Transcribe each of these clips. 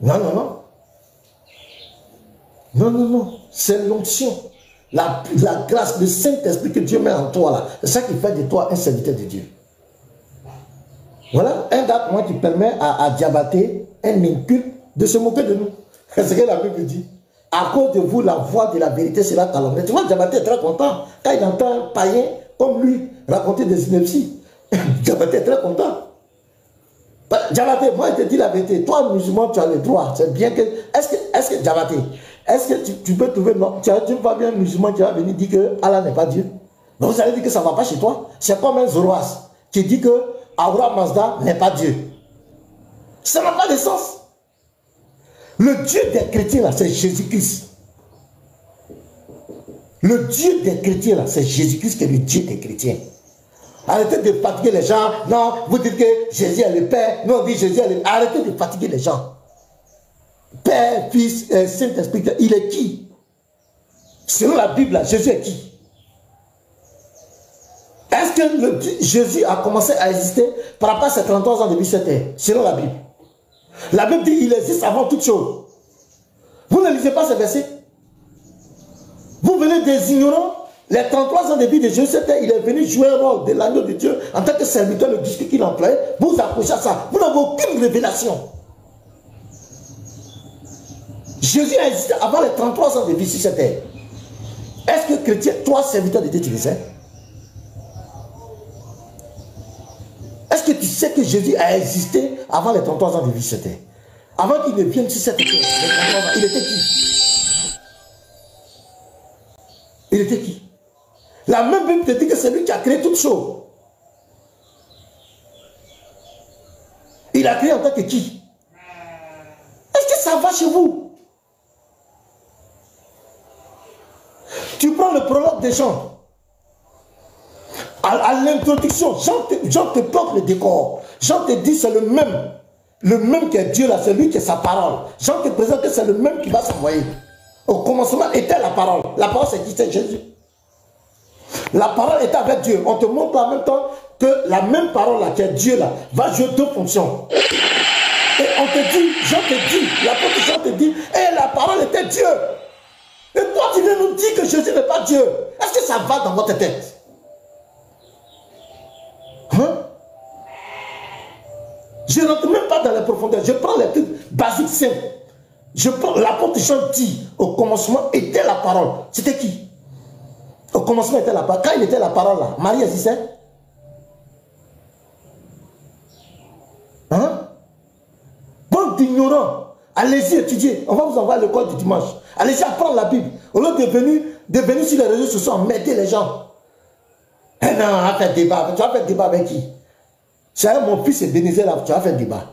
Non, non, non. Non, non, non. C'est l'onction. La grâce, le Saint-Esprit que Dieu met en toi là. C'est ça qui fait de toi un serviteur de Dieu. Voilà un date moi qui permet à Diabaté, un inculte, de se moquer de nous. C'est ce que la Bible dit. À cause de vous, la voix de la vérité sera calomniée. Tu vois, Diabaté est très content. Quand il entend un païen comme lui raconter des inepties, Diabaté est très content. Diabaté, moi je te dis la vérité. Toi, musulman, tu as le droit. C'est bien que. Est-ce que Diabaté, est-ce que tu peux trouver. Non, tu ne vas bien un musulman qui va venir dire que Allah n'est pas Dieu. Mais vous allez dire que ça ne va pas chez toi. C'est comme un Zoroastre qui dit que Ahura Mazda n'est pas Dieu. Ça n'a pas de sens. Le Dieu des chrétiens, là, c'est Jésus-Christ. Le Dieu des chrétiens, là, c'est Jésus-Christ qui est le Dieu des chrétiens. Arrêtez de fatiguer les gens. Non, vous dites que Jésus est le Père. Nous, on dit Jésus est le Père. Arrêtez de fatiguer les gens. Père, Fils, Saint-Esprit, il est qui? Selon la Bible, là, Jésus est qui? Est-ce que Jésus a commencé à exister par rapport à ses 33 ans depuis cette terre? Selon la Bible. La Bible dit qu'il existe avant toute chose. Vous ne lisez pas ces versets. Vous venez des ignorants. Les 33 ans de vie de Jésus, il est venu jouer un rôle de l'agneau de Dieu en tant que serviteur, le discours qu'il employait. Vous vous accrochez à ça. Vous n'avez aucune révélation. Jésus a existé avant les 33 ans de vie sur cette terre. Est-ce que chrétien, toi, serviteur de Dieu, tu le sais? Est-ce que tu sais que Jésus a existé avant les 33 ans de vie sur cette terre? Avant qu'il ne vienne sur cette terre, il était qui? Il était qui? La même Bible te dit que c'est lui qui a créé toutes choses. Il a créé en tant que qui? Est-ce que ça va chez vous? Tu prends le prologue des Jean. À l'introduction, Jean te porte le décor. Jean te dit c'est le même qui est Dieu là, c'est lui qui est sa parole. Jean te présente que c'est le même qui va s'envoyer. Au commencement était la parole. La parole c'est qui? C'est Jésus. La parole est avec Dieu. On te montre en même temps que la même parole là, qui est Dieu là, va jouer deux fonctions. Et on te dit, Jean te dit, l'apôtre Jean te dit, et la parole était Dieu. Et toi tu viens nous dire que Jésus n'est pas Dieu. Est-ce que ça va dans votre tête? Hein? Je ne rentre même pas dans les profondeurs. Je prends les trucs basiques simples. Je prends l'apôtre Jean dit, au commencement était la parole. C'était qui? Au commencement était la parole. Quand il était la parole là, Marie existait? Hein? Bande d'ignorants. Allez-y étudier. On va vous envoyer à l'école du dimanche. Allez-y apprendre la Bible. Au lieu de venir sur les réseaux sociaux, emmerder les gens. Eh non, on va faire débat. Tu vas faire débat avec qui? C'est mon fils Ebenezer là, tu vas faire débat.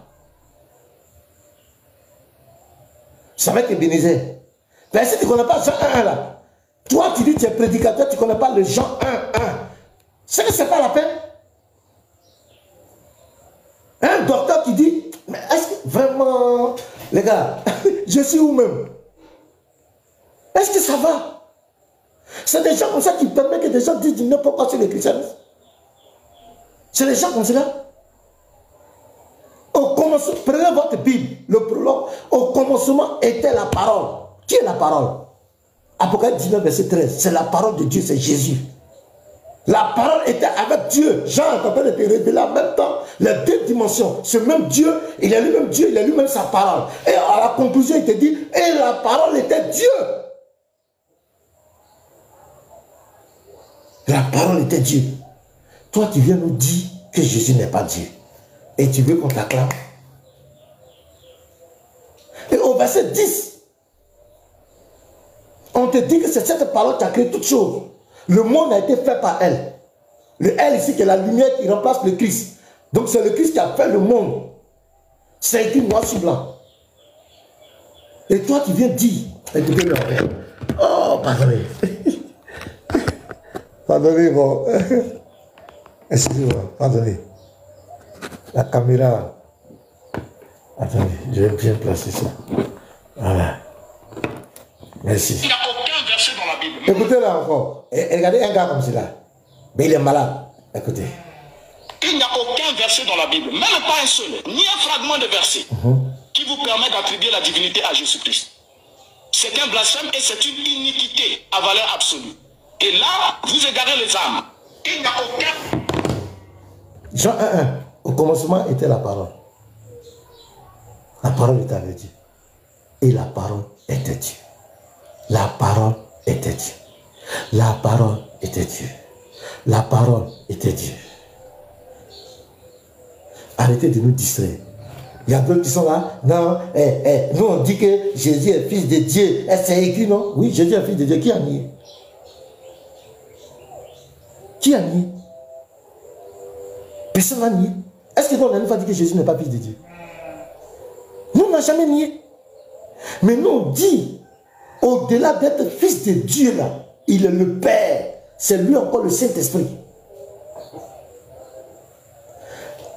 C'est avec Ebenezer. Mais si tu ne connais pas Jean 1 là, toi, tu dis que tu es prédicateur, tu ne connais pas le Jean 1, 1. C'est que ce n'est pas la peine. Un docteur qui dit, mais est-ce que vraiment, les gars, je suis où même? Est-ce que ça va? C'est des gens comme ça qui permettent que des gens disent n'importe quoi sur le christianisme. C'est des gens comme ça. Au commencement, prenez votre Bible, le prologue. Au commencement était la parole. Qui est la parole? Apocalypse 19, verset 13. C'est la parole de Dieu, c'est Jésus. La parole était avec Dieu. Jean est en train de te révéler en même temps les deux dimensions. Ce même Dieu, il est lui-même Dieu, il est lui-même sa parole. Et à la conclusion, il te dit, et la parole était Dieu. La parole était Dieu. Toi, tu viens nous dire que Jésus n'est pas Dieu. Et tu veux qu'on t'acclame. Et au verset 10, on te dit que c'est cette parole qui a créé toutes choses. Le monde a été fait par elle. Le elle ici, qui est la lumière qui remplace le Christ. Donc c'est le Christ qui a fait le monde. C'est écrit noir sur blanc. Et toi, tu viens dire, écoutez-le. Oh, pardonnez. Pardonnez, bon. Excusez-moi, pardonnez. La caméra. Attendez, je vais bien placer ça. Voilà. Merci. Il n'y a aucun verset dans la Bible. Écoutez là encore. Et regardez un gars comme celui-là. Mais il est malade. Écoutez. Il n'y a aucun verset dans la Bible, même pas un seul, ni un fragment de verset, qui vous permet permet d'attribuer la divinité à Jésus-Christ. C'est un blasphème et c'est une iniquité à valeur absolue. Et là, vous égarez les âmes. Il n'y a aucun... Jean 1:1. Au commencement était la parole. La parole était avec Dieu. Et la parole était Dieu. La parole était Dieu. La parole était Dieu. La parole était Dieu. Arrêtez de nous distraire. Il y a d'autres qui sont là. Non, nous on dit que Jésus est fils de Dieu. C'est écrit, non? Oui, Jésus est fils de Dieu. Qui a nié? Qui a nié? Personne n'a nié. Est-ce que nous on a dit que Jésus n'est pas fils de Dieu? Nous on n'a jamais nié. Mais nous on dit, au-delà d'être fils de Dieu là, il est le Père. C'est lui encore le Saint-Esprit.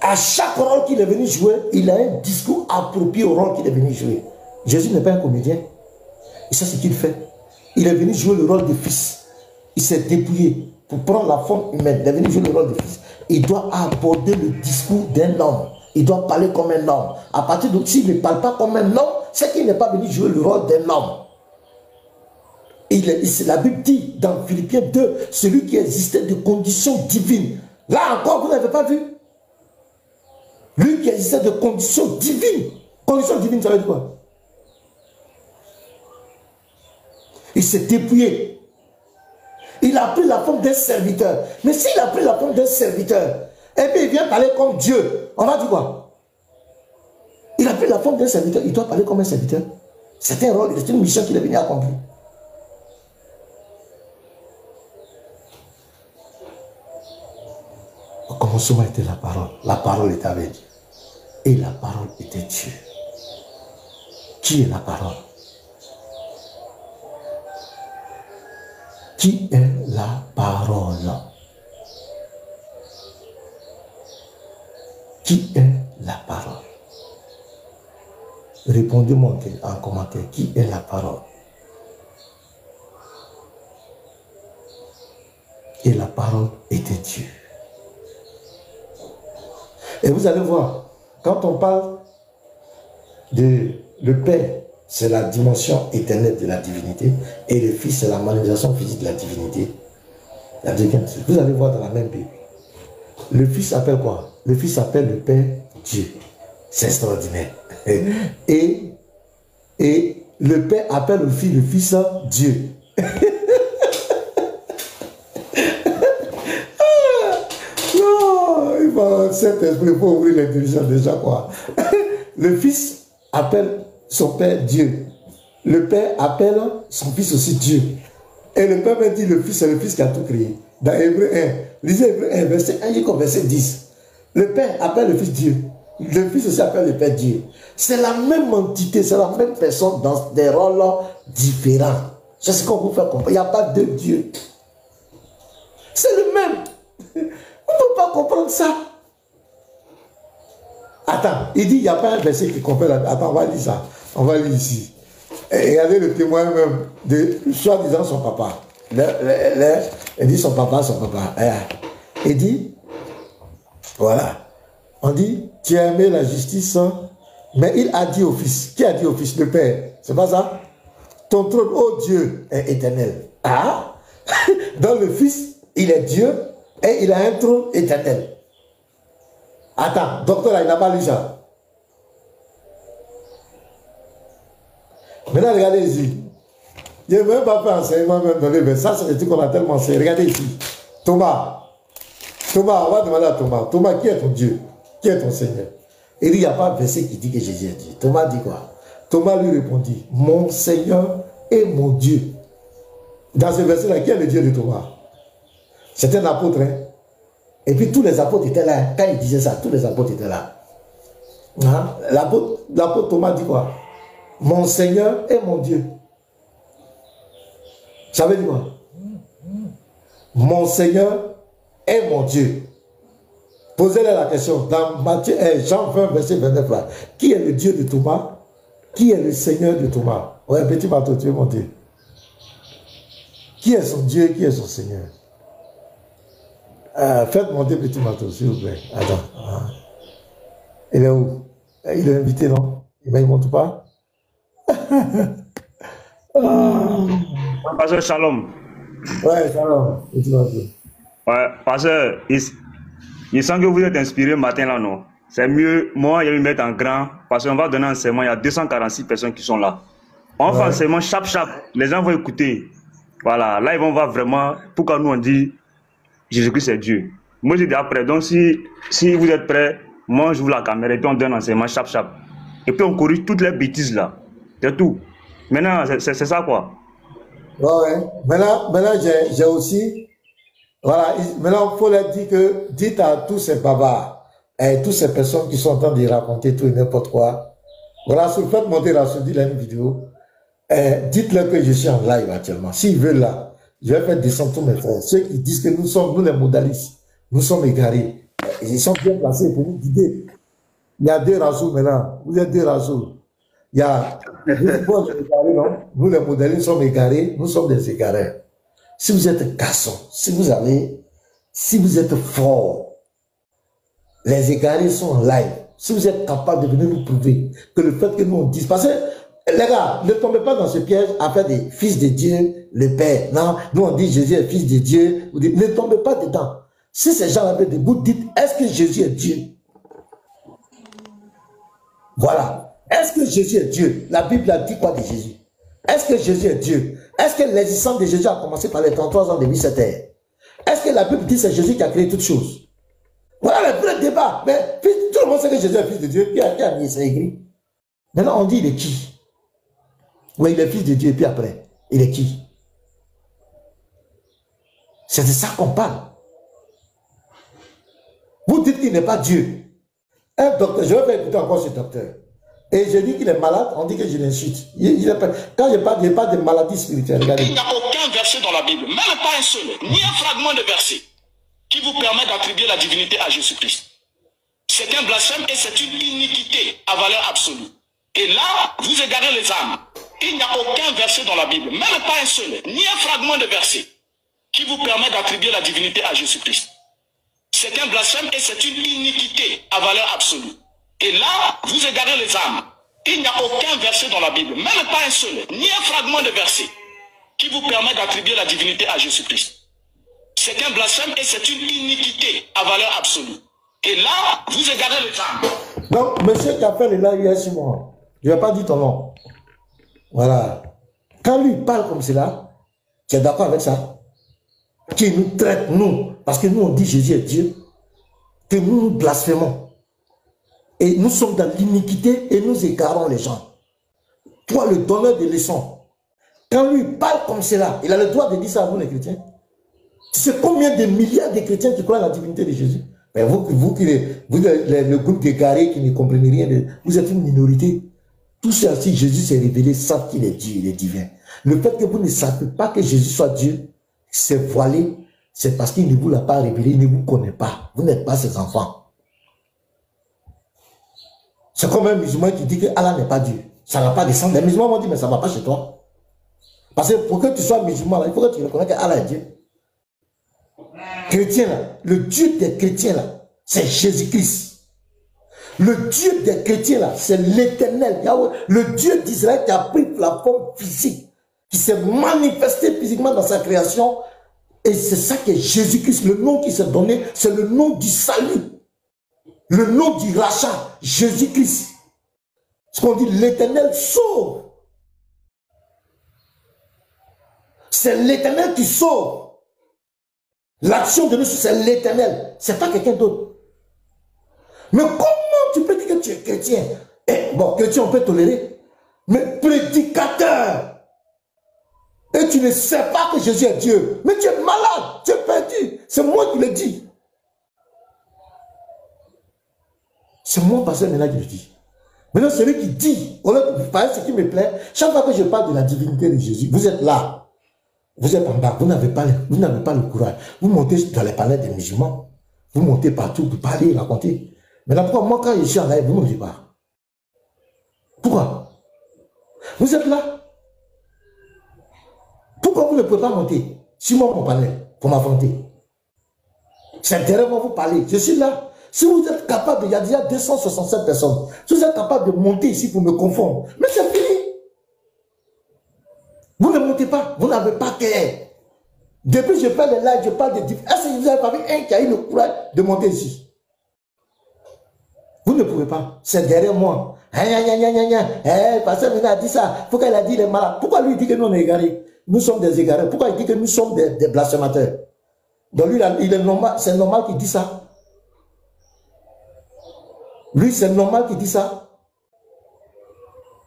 À chaque rôle qu'il est venu jouer, il a un discours approprié au rôle qu'il est venu jouer. Jésus n'est pas un comédien. Et ça, c'est ce qu'il fait. Il est venu jouer le rôle de fils. Il s'est dépouillé pour prendre la forme humaine. Il est venu jouer le rôle de fils. Il doit aborder le discours d'un homme. Il doit parler comme un homme. À partir de s'il ne parle pas comme un homme, c'est qu'il n'est pas venu jouer le rôle d'un homme. La Bible dit dans Philippiens 2, celui qui existait de conditions divines. Là encore, vous n'avez pas vu? Lui qui existait de conditions divines. Conditions divines, ça veut dire quoi? Il s'est dépouillé. Il a pris la forme d'un serviteur. Mais s'il a pris la forme d'un serviteur, et puis il vient parler comme Dieu, on va dire quoi? Il a pris la forme d'un serviteur, il doit parler comme un serviteur. C'est un rôle, c'est une mission qu'il est venu accomplir. Au commencement était la parole était avec Dieu. Et la parole était Dieu. Qui est la parole? Qui est la parole? Qui est la parole? Répondez-moi en commentaire. Qui est la parole? Et la parole était Dieu. Et vous allez voir, quand on parle de le Père, c'est la dimension éternelle de la divinité, et le Fils, c'est la manifestation physique de la divinité. Vous allez voir dans la même Bible. Le Fils appelle quoi? Le Fils appelle le Père Dieu. C'est extraordinaire. Et le Père appelle le Fils Dieu. Saint-Esprit, il faut ouvrir l'intelligence déjà, quoi. Le Fils appelle son Père Dieu. Le Père appelle son Fils aussi Dieu. Et le Père me dit, le Fils, c'est le Fils qui a tout créé. Dans Hébreu 1, lisez Hébreu 1, verset 1 jusqu'au verset 10. Le Père appelle le Fils Dieu. Le Fils aussi appelle le Père Dieu. C'est la même entité, c'est la même personne dans des rôles différents. C'est ce qu'on vous fait comprendre. Il n'y a pas deux dieux. C'est le même. On ne peut pas comprendre ça. Attends, il dit, il n'y a pas un verset qui comprend. Attends, on va lire ça. On va lire ici. Et regardez le témoin même de soi-disant son papa. Il dit son papa. Il dit, voilà. On dit, tu as aimé la justice, mais il a dit au Fils. Qui a dit au Fils? Le Père. C'est pas ça? Ton trône, oh Dieu, est éternel. Ah? Dans le Fils, il est Dieu et il a un trône éternel. Attends, docteur, il n'a pas lu ça. Maintenant, regardez ici. Je n'ai même pas fait enseignement même dans les versets. Ça, c'est des trucs qu'on a tellement enseigné. Regardez ici. Thomas, on va demander à Thomas. Thomas, qui est ton Dieu? Qui est ton Seigneur? Il dit, il n'y a pas un verset qui dit que Jésus est Dieu. Thomas dit quoi? Thomas lui répondit, mon Seigneur et mon Dieu. Dans ce verset-là, qui est le Dieu de Thomas? C'est un apôtre, hein? Et puis tous les apôtres étaient là. Quand il disait ça, tous les apôtres étaient là. Hein? L'apôtre Thomas dit quoi? Mon Seigneur et mon Dieu. Ça veut dire quoi? Mon Seigneur et mon Dieu. Posez-leur la question. Dans Jean 20, verset 29, là. Qui est le Dieu de Thomas? Qui est le Seigneur de Thomas? Ouais, petit bateau, tu veux monter. Qui est son Dieu et qui est son Seigneur? Faites monter petit bateau, s'il vous plaît. Attends. Il est où? Il est invité, non? Mais il ne monte pas. Pasteur Shalom. Ouais, Shalom. Ouais, pasteur, il semble que vous êtes inspiré matin là, non? C'est mieux, moi, je vais me mettre en grand, parce qu'on va donner un enseignement, il y a 246 personnes qui sont là. On fait un enseignement chap, les gens vont écouter. Voilà, là, ils vont voir vraiment pourquoi nous on dit Jésus-Christ est Dieu. Moi, je dis après, donc si vous êtes prêts, moi, je vous la caméra et puis on donne un enseignement chap. Et puis on corrige toutes les bêtises là. C'est tout. Maintenant, c'est ça quoi. Ouais. Maintenant j'ai aussi. Voilà, maintenant, il faut leur dire que, dites à tous ces bavards, et toutes ces personnes qui sont en train de raconter tout et n'importe quoi. Voilà, si vous faites monter la dit la vidéo, dites-leur que je suis en live actuellement. S'ils veulent là, je vais faire descendre tous mes frères. Ceux qui disent que nous les modalistes, nous sommes égarés. Ils sont bien placés pour nous guider. Il y a deux razous maintenant. Vous êtes deux razous. Il y a nous les modalistes sommes égarés, nous sommes des égarés. Si vous êtes garçon, si vous êtes fort, les égarés sont en live. Si vous êtes capable de venir nous prouver que le fait que nous on dise, parce que les gars, ne tombez pas dans ce piège à faire des fils de Dieu, le Père. Non, nous on dit Jésus est fils de Dieu. Ne tombez pas dedans. Si ces gens-là veulent debout, dites, est-ce que Jésus est Dieu? Voilà. Est-ce que Jésus est Dieu? La Bible a dit quoi de Jésus? Est-ce que Jésus est Dieu? Est-ce que l'existence de Jésus a commencé par les 33 ans de vie sur terre? Est-ce que la Bible dit que c'est Jésus qui a créé toutes choses? Voilà le vrai débat. Mais tout le monde sait que Jésus est fils de Dieu. Qui a mis ça écrit? Maintenant, on dit il est qui? Oui, il est fils de Dieu. Et puis après, il est qui? C'est de ça qu'on parle. Vous dites qu'il n'est pas Dieu. Un docteur, je vais écouter encore ce docteur. Et je dis qu'il est malade, on dit que je l'insulte. Quand je parle de maladie spirituelle, regardez. Il n'y a aucun verset dans la Bible, même pas un seul, ni un fragment de verset, qui vous permet d'attribuer la divinité à Jésus-Christ. C'est un blasphème et c'est une iniquité à valeur absolue. Et là, vous égarez les âmes. Il n'y a aucun verset dans la Bible, même pas un seul, ni un fragment de verset, qui vous permet d'attribuer la divinité à Jésus-Christ. C'est un blasphème et c'est une iniquité à valeur absolue. Et là, vous égarez les âmes. Il n'y a aucun verset dans la Bible, même pas un seul, ni un fragment de verset, qui vous permet d'attribuer la divinité à Jésus-Christ. C'est un blasphème et c'est une iniquité à valeur absolue. Et là, vous égarez les âmes. Donc, monsieur qui a fait le live hier sur moi, je ne vais pas dire ton nom. Voilà. Quand lui parle comme cela, tu es d'accord avec ça? Qui nous traite, nous, parce que nous on dit Jésus est Dieu, que nous blasphémons. Et nous sommes dans l'iniquité et nous égarons les gens. Toi, le donneur de leçons, quand lui parle comme cela, il a le droit de dire ça à vous les chrétiens. Tu sais combien de milliards de chrétiens qui croient à la divinité de Jésus? Mais vous le groupe d'égarés qui ne comprenez rien, vous êtes une minorité. Tous ceux à qui Jésus s'est révélé savent qu'il est Dieu, il est divin. Le fait que vous ne savez pas que Jésus soit Dieu, c'est voilé, c'est parce qu'il ne vous l'a pas révélé, il ne vous connaît pas. Vous n'êtes pas ses enfants. C'est comme un musulman qui dit que Allah n'est pas Dieu. Ça ne va pas descendre. Les musulmans m'ont dit, mais ça ne va pas chez toi. Parce que pour que tu sois musulman, là, il faut que tu reconnaisses que Allah est Dieu. Chrétien, là, le Dieu des chrétiens, là, c'est Jésus-Christ. Le Dieu des chrétiens, là, c'est l'Éternel. Le Dieu d'Israël qui a pris la forme physique, qui s'est manifesté physiquement dans sa création. Et c'est ça que Jésus-Christ, le nom qui s'est donné, c'est le nom du salut. Le nom du rachat, Jésus-Christ. Ce qu'on dit, l'Éternel sauve. C'est l'Éternel qui sauve. L'action de nous, c'est l'Éternel. C'est pas quelqu'un d'autre. Mais comment tu peux dire que tu es chrétien? Bon, chrétien, on peut tolérer. Mais prédicateur. Et tu ne sais pas que Jésus est Dieu. Mais tu es malade, tu es perdu. C'est moi qui le dis. C'est moi, pasteur Ménard, qui le dis. Maintenant, celui qui dit, au lieu de vous parler ce qui me plaît, chaque fois que je parle de la divinité de Jésus, vous êtes là. Vous êtes en bas, vous n'avez pas le courage. Vous montez dans les palais des musulmans. Vous montez partout pour parler, raconter. Maintenant, pourquoi moi, quand je suis en live, vous ne me dites pas? Pourquoi? Vous êtes là. Pourquoi vous ne pouvez pas monter sur moi mon palais pour m'affronter? C'est derrière moi vous parlez. Je suis là. Si vous êtes capable, il y a déjà 267 personnes. Si vous êtes capable de monter ici pour me confondre, mais c'est fini. Vous ne montez pas, vous n'avez pas cœur. Depuis que je parle de live, je parle de différence. Est-ce que vous avez pas vu un qui a eu le courage de monter ici? Vous ne pouvez pas. C'est derrière moi. Pasteur Mina a dit ça. Pourquoi il a dit les malades? Pourquoi lui il dit que nous on est égarés? Nous sommes des égarés. Pourquoi il dit que nous sommes des blasphémateurs? Donc lui, il est normal, c'est normal qu'il dit ça. Lui, c'est normal qu'il dit ça.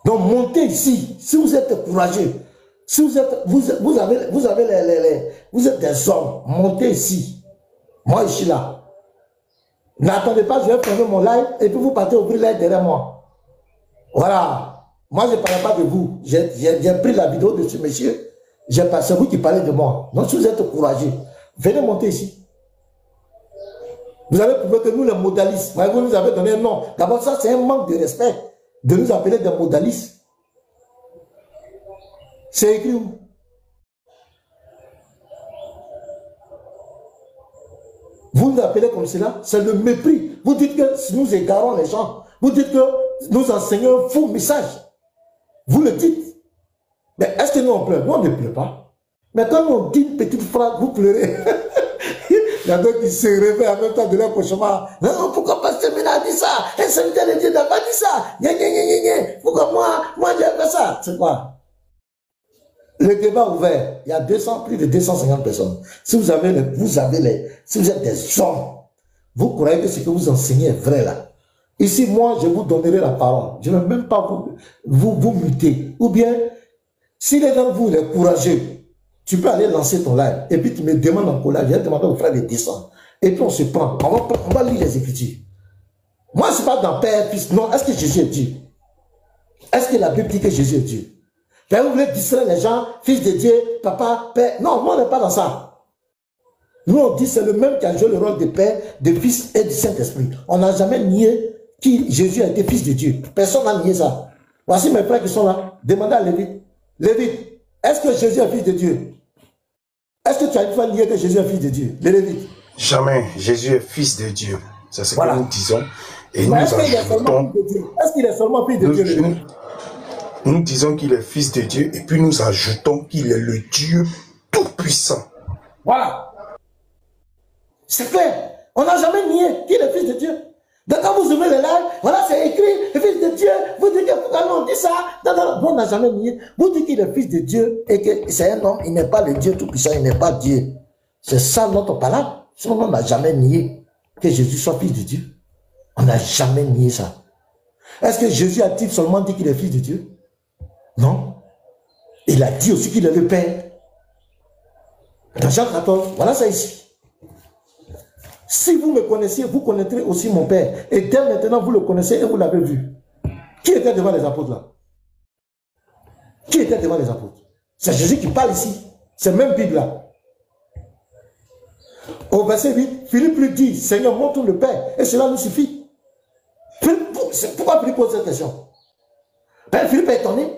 Donc montez ici. Si vous êtes courageux, si vous êtes, vous êtes des hommes, montez ici. Moi, je suis là. N'attendez pas, je vais fermer mon live et puis vous partez ouvrir l'air derrière moi. Voilà. Moi, je ne parlais pas de vous. J'ai pris la vidéo de ce monsieur. C'est vous qui parlez de moi. Donc, si vous êtes courageux, venez monter ici. Vous avez prouvé que nous, les modalistes, vous nous avez donné un nom. D'abord, ça, c'est un manque de respect de nous appeler des modalistes. C'est écrit où? Vous nous appelez comme cela, c'est le mépris. Vous dites que nous égarons les gens. Vous dites que nous enseignons un faux message. Vous le dites. Mais est-ce que nous on pleure? Nous on ne pleure pas. Mais quand on dit une petite phrase, vous pleurez. Il y a d'autres qui se réveillent en même temps de leur cauchemar. Non, pourquoi Pasteur Mina a dit ça? Un serviteur de Dieu n'a pas dit ça. Pourquoi moi j'ai fait ça? C'est quoi? Le débat ouvert, il y a plus de 250 personnes. Si vous avez si vous êtes des hommes, vous croyez que ce que vous enseignez est vrai là. Ici, moi, je vous donnerai la parole. Je ne vais même pas vous muter. Ou bien, si les gens vous les courageux, tu peux aller lancer ton live. Et puis tu me demandes en collage, je vais demander au frère de descendre. Et puis on se prend. On va lire les Écritures. Moi, ce n'est pas dans Père, Fils. Non, est-ce que Jésus est Dieu? Est-ce que la Bible dit que Jésus est Dieu? Vous voulez distraire les gens, fils de Dieu, papa, père. Non, moi on n'est pas dans ça. Nous on dit c'est le même qui a joué le rôle de père, de fils et du Saint-Esprit. On n'a jamais nié que Jésus a été fils de Dieu. Personne n'a nié ça. Voici mes frères qui sont là. Demandez à Lévite. Lévite, est-ce que Jésus est fils de Dieu? Est-ce que tu as une fois nié que Jésus est fils de Dieu? Lévite. Jamais. Jésus est fils de Dieu. C'est ce que nous disons. Et mais nous est-ce qu'il est seulement fils de Dieu? Est-ce qu'il est seulement fils de Dieu? Nous disons qu'il est fils de Dieu et puis nous ajoutons qu'il est le Dieu tout-puissant. Voilà. C'est clair. On n'a jamais nié qu'il est fils de Dieu. Donc quand vous ouvrez les lives, voilà, c'est écrit, le fils de Dieu. Vous dites que pourquoi nous on dit ça? Non, on n'a jamais nié. Vous dites qu'il est fils de Dieu et que c'est un homme, il n'est pas le Dieu tout-puissant, il n'est pas Dieu. C'est ça notre parole. Sinon, on n'a jamais nié que Jésus soit fils de Dieu. On n'a jamais nié ça. Est-ce que Jésus a-t-il seulement dit qu'il est fils de Dieu? Non. Il a dit aussi qu'il est le Père. Dans Jean 14, voilà ça ici. Si vous me connaissiez, vous connaîtrez aussi mon Père. Et dès maintenant, vous le connaissez et vous l'avez vu. Qui était devant les apôtres là? Qui était devant les apôtres? C'est Jésus qui parle ici. C'est même Bible là. Au verset 8, Philippe lui dit, Seigneur, montre le Père. Et cela nous suffit. Pourquoi Philippe pose cette question? Philippe est étonné.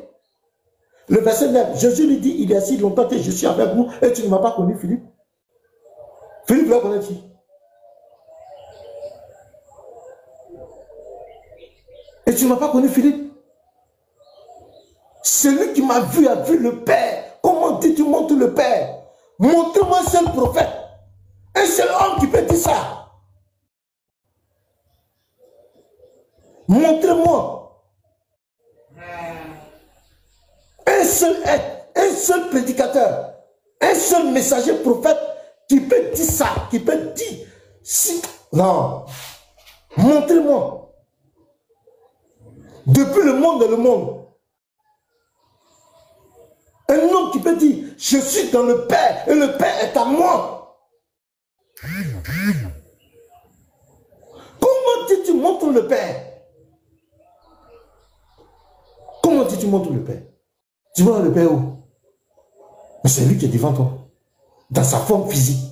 Le verset 9, Jésus lui dit, il y a si longtemps que je suis avec vous et tu ne m'as pas connu, Philippe. Philippe doit connaître qui? Et tu ne m'as pas connu, Philippe? Celui qui m'a vu a vu le Père. Comment dis-tu montres le Père? Montre-moi un seul prophète. Un seul homme qui peut dire ça. Montrez-moi. Un seul prédicateur, un seul messager prophète qui peut dire ça, qui peut dire si. Non. Montrez-moi. Depuis le monde et le monde. Un homme qui peut dire, je suis dans le Père et le Père est à moi. Comment dis-tu montres le Père? Comment dis-tu montres le Père? Tu vois le Père où? Mais c'est lui qui est devant toi. Dans sa forme physique.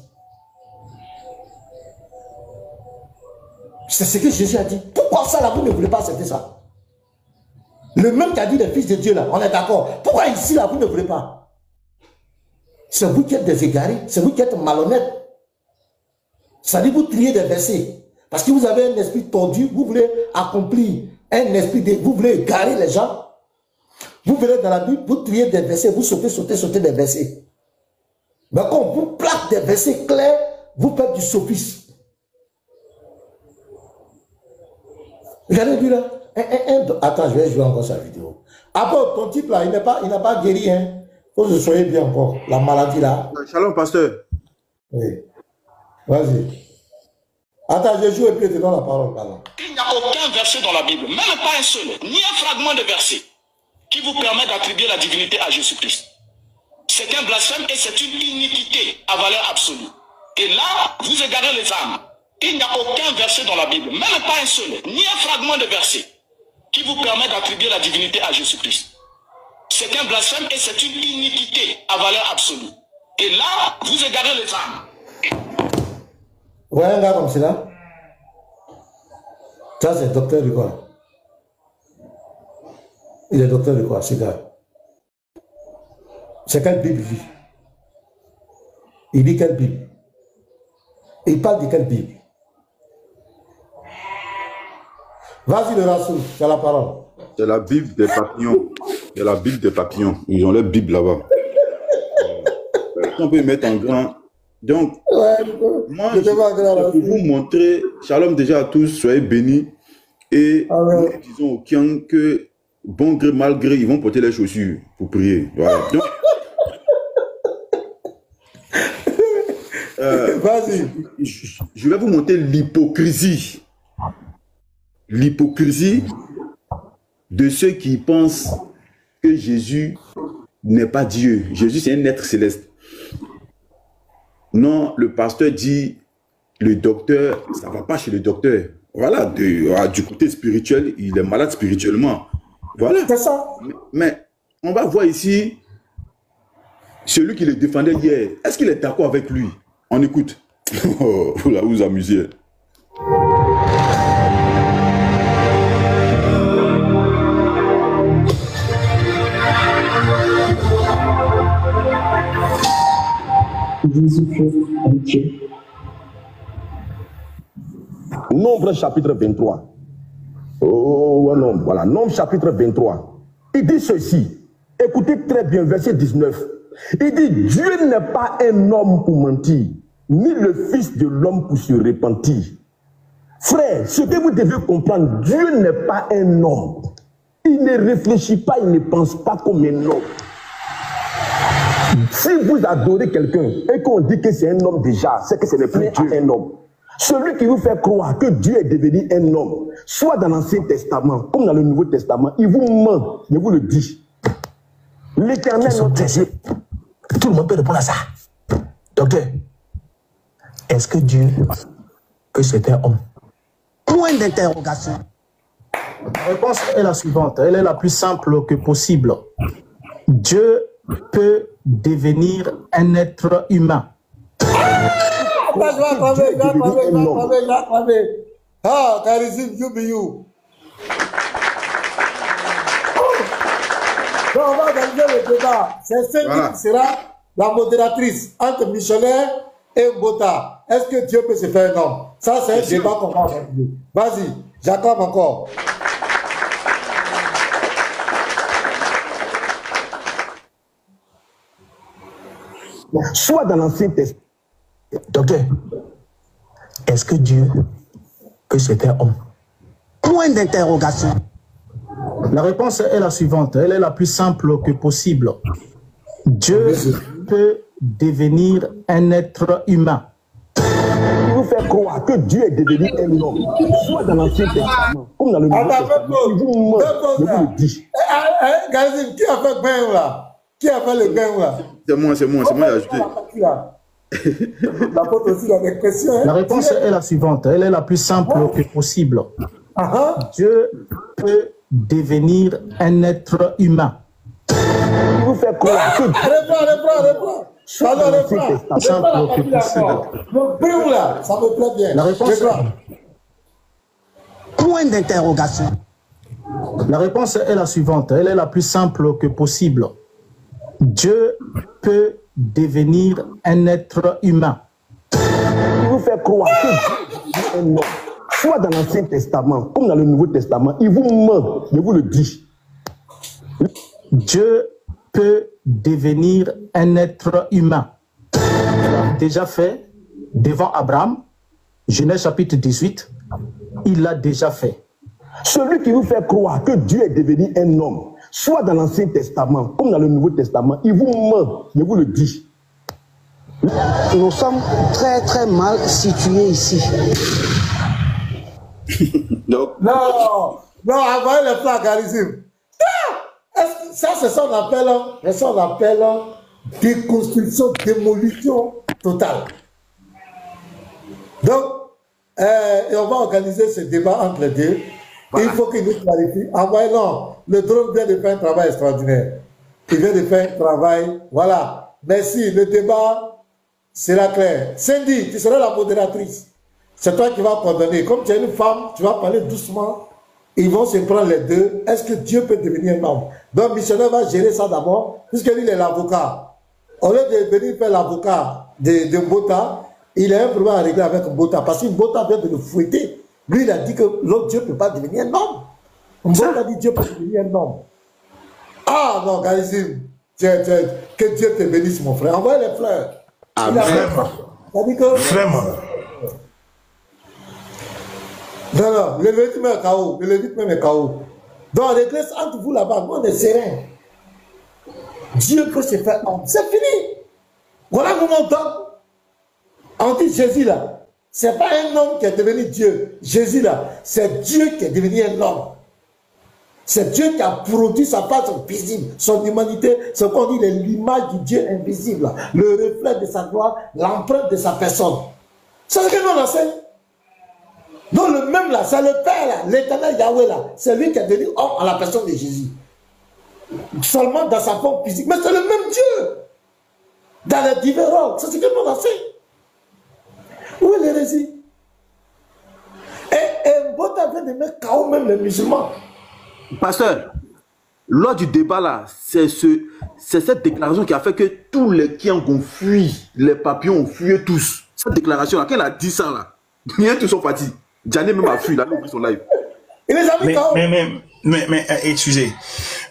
C'est ce que Jésus a dit. Pourquoi ça là, vous ne voulez pas accepter ça? Le même qui a dit les fils de Dieu là, on est d'accord. Pourquoi ici là, vous ne voulez pas? C'est vous qui êtes des égarés. C'est vous qui êtes malhonnêtes. Ça dit vous triez des versets. Parce que vous avez un esprit tordu, vous voulez accomplir un esprit de... Vous voulez égarer les gens. Vous venez dans la Bible, vous triez des versets, vous sautez des versets. Mais quand on vous plaque des versets clairs, vous faites du sophisme. Regardez lui là. Attends, je vais jouer encore sa vidéo. Après, ton type là, il n'a pas guéri. Hein. Faut que vous soyez bien encore. La maladie là. Shalom, pasteur. Oui. Vas-y. Attends, je joue et puis je te donne la parole. Pardon. Il n'y a aucun verset dans la Bible, même pas un seul, ni un fragment de verset, qui vous permet d'attribuer la divinité à Jésus-Christ. C'est un blasphème et c'est une iniquité à valeur absolue. Et là, vous égarez les âmes. Il n'y a aucun verset dans la Bible, même pas un seul, ni un fragment de verset, qui vous permet d'attribuer la divinité à Jésus-Christ. C'est un blasphème et c'est une iniquité à valeur absolue. Et là, vous égarez les âmes. Vous voyez un gars comme cela? Ça, c'est docteur de quoi? Il est docteur de quoi, ce gars? C'est quelle Bible il lit? Il lit quelle Bible? Il parle de quelle Bible? Vas-y, le Rassoul, tu as la parole. C'est la Bible des papillons. C'est la Bible des papillons. Ils ont leur Bible là-bas. On peut y mettre en grand. Donc, ouais, moi, je pour vous montrer, shalom déjà à tous, soyez bénis. Et nous disons aux Kiang que, bon gré, mal gré, ils vont porter les chaussures pour prier. Voilà. Donc, vas-y. Je vais vous montrer l'hypocrisie. L'hypocrisie de ceux qui pensent que Jésus n'est pas Dieu. Jésus, c'est un être céleste. Non, le pasteur dit, le docteur, ça ne va pas chez le docteur. Voilà, du côté spirituel, il est malade spirituellement. Voilà. C'est ça. Mais on va voir ici, celui qui le défendait hier, est-ce qu'il est d'accord avec lui? On écoute. Oh, vous vous amusez. Jésus-Christ est Dieu. Nombre chapitre 23. Oh non, voilà, Nombre chapitre 23. Il dit ceci. Écoutez très bien, verset 19. Il dit, Dieu n'est pas un homme pour mentir, ni le fils de l'homme pour se repentir. Frère, ce que vous devez comprendre, Dieu n'est pas un homme. Il ne réfléchit pas, il ne pense pas comme un homme. Si vous adorez quelqu'un et qu'on dit que c'est un homme déjà, c'est que ce n'est plus un homme. Celui qui vous fait croire que Dieu est devenu un homme, soit dans l'Ancien Testament, comme dans le Nouveau Testament, il vous ment, je vous le dis. L'Éternel notre Dieu. Tout le monde peut répondre à ça. Docteur, est-ce que Dieu, que c'était un homme? Point d'interrogation. La réponse est la suivante, elle est la plus simple que possible. Dieu peut devenir un être humain. Ah, charisme, you be you. Donc, on va organiser le débat. C'est celle qui sera la modératrice entre Michelet et Mbota. Est-ce que Dieu peut se faire un homme? Ça, c'est un débat qu'on va organiser. Vas-y, j'acclame encore. Soit dans l'Ancien Testament. Docteur, est-ce que Dieu, que c'était homme? Point d'interrogation. La réponse est la suivante, elle est la plus simple que possible. Dieu peut devenir un être humain. Il vous fait croire que Dieu est devenu un homme, soit dans l'Ancien Testament, comme dans le Nouveau Testament. Il vous ment, je vous le dis. Qui a fait le gain là? Qui a fait le gain là? C'est moi, j'ai ajouté. La faute aussi, la question. La réponse est la suivante, elle est la plus simple que possible. Dieu peut devenir un être humain. Il vous fait croire que Réponds. Simple que possible. Ça me plaît bien. La réponse point d'interrogation. La réponse est la suivante, elle est la plus simple que possible. Dieu peut devenir un être humain. Il vous fait croire que Dieu est un homme, soit dans l'Ancien Testament, comme dans le Nouveau Testament, il vous ment, je vous le dis. Dieu peut devenir un être humain. Il l'a déjà fait devant Abraham, Genèse chapitre 18, il l'a déjà fait. Celui qui vous fait croire que Dieu est devenu un homme, soit dans l'Ancien Testament, comme dans le Nouveau Testament, il vous ment, je vous le dis. Nous sommes très très mal situés ici. Non, envoyez les flags à l'usine. Ça, c'est ça qu'on appelle, déconstruction, démolition totale. Donc, et on va organiser ce débat entre les deux. Voilà. Il faut qu'il nous clarifie. Envoyez, non, le drone vient de faire un travail extraordinaire. Il vient de faire un travail, voilà. Merci, le débat sera clair. Cindy, tu seras la modératrice. C'est toi qui vas coordonner. Comme tu es une femme, tu vas parler doucement. Ils vont se prendre les deux. Est-ce que Dieu peut devenir un homme? Donc, missionnaire va gérer ça d'abord, puisqu'il est l'avocat. Au lieu de venir faire l'avocat de Mbota, il a un problème à régler avec Mbota, parce que Mbota vient de le fouetter. Lui, il a dit que l'autre Dieu ne peut pas devenir un homme. Mbota a dit Dieu peut devenir un homme. Ah non, Galizim, que Dieu te bénisse, mon frère. Envoyez les fleurs. Amen. Vraiment. Non, le Lévite même est KO. Le Lévite même est KO. Donc, l'église entre vous là-bas, on est serein. Dieu peut se faire homme. C'est fini. Voilà comment on donne. On dit Jésus là, c'est pas un homme qui est devenu Dieu. Jésus là, c'est Dieu qui est devenu un homme. C'est Dieu qui a produit sa part visible, son humanité, ce qu'on dit l'image du Dieu invisible, là, le reflet de sa gloire, l'empreinte de sa personne. C'est ce que nous enseigne. Donc le même là, c'est le Père là, l'éternel Yahweh là, c'est lui qui est devenu homme en la personne de Jésus. Seulement dans sa forme physique, mais c'est le même Dieu. Dans les divers rôles, c'est ce que nous enseigne. Où est l'hérésie? Et Mbota vient de mettre KO même les musulmans. Pasteur, lors du débat là, c'est cette déclaration qui a fait que tous les qui ont fui, les papillons ont fui tous. Cette déclaration là, quand elle a dit ça là, ils tous sont partis. Gianni même a fui, il a ouvert son live. Il est jamais KO. Mais excusez,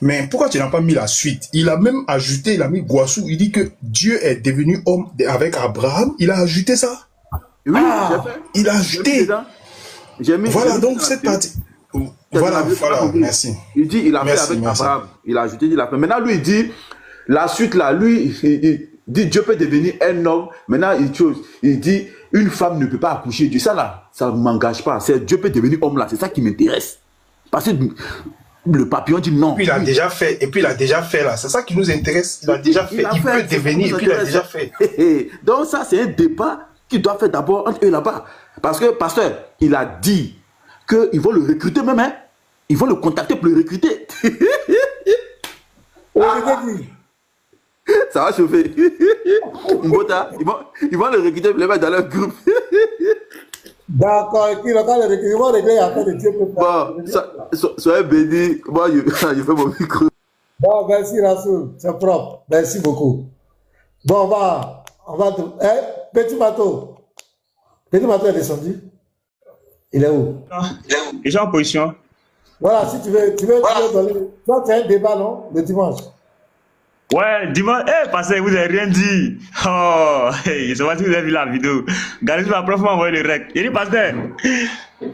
mais pourquoi tu n'as pas mis la suite? Il a même ajouté, il a mis Guassou, il dit que Dieu est devenu homme avec Abraham, il a ajouté ça. Oui, il a ajouté. Voilà, donc cette partie. Voilà, merci. Il dit, il a fait avec Abraham. Il a ajouté, il a fait. Maintenant, lui, il dit, la suite là, lui, il dit, Dieu peut devenir un homme. Maintenant, il dit, une femme ne peut pas accoucher. Dieu, ça là, ça ne m'engage pas. C'est Dieu peut devenir homme là, c'est ça qui m'intéresse. Parce que le papillon dit non. Et puis il a déjà fait, là. C'est ça qui nous intéresse. Il a déjà fait. Il peut devenir, et puis il a déjà fait. Donc ça, c'est un débat qu'il doit faire d'abord entre eux là-bas. Parce que, pasteur, il a dit qu'ils vont le recruter même, hein. Ils vont le contacter pour le recruter. Ça va chauffer. Mbota, ils vont le recruter pour le mettre dans leur groupe. D'accord, ils vont régler affaire de Dieu. Bon, soyez bénis. Moi, je fais mon micro. Bon, merci Rassoul, c'est propre. Merci beaucoup. Bon, on va. Petit Mato. Petit Mato est descendu. Il est où? Il est en position. Voilà, si tu veux donner. Toi, tu as un débat, non? Le dimanche. Ouais, dimanche. Parce que vous n'avez rien dit. Oh, je sais pas si vous avez vu la vidéo. Gary m'a proprement envoyé le rec. Il dit, pasteur,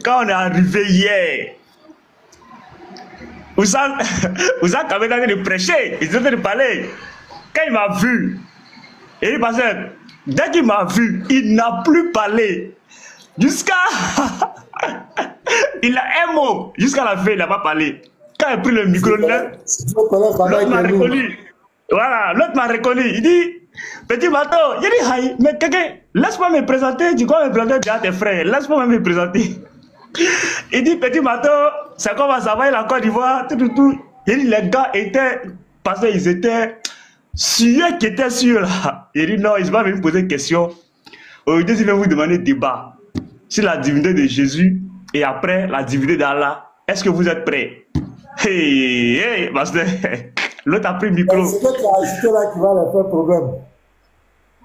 quand on est arrivé hier, vous savez quand même en train de prêcher, ils sont en train de parler. Quand il m'a vu, il dit, pasteur, dès qu'il m'a vu, il n'a plus parlé. Jusqu'à. Il a un mot. Jusqu'à la fin, il n'a pas parlé. Quand il a pris le micro, l'autre m'a reconnu. Voilà, l'autre m'a reconnu. Il dit, petit bateau, il dit, Haï, mais quelqu'un, laisse-moi me présenter. Tu dois me présenter déjà tes frères. Laisse-moi me présenter. Il dit, petit bateau, c'est comment ça va, la Côte d'Ivoire, tout. Il dit, les gars étaient, parce qu'ils étaient sûrs qui étaient sûrs là. Il dit, non, il va me poser une question. Aujourd'hui, il va vous demander débat sur la divinité de Jésus et après la divinité d'Allah. Est-ce que vous êtes prêts? Hey, pasteur. L'autre a pris le micro. C'est toi qui as ajouté là qui va leur faire problème.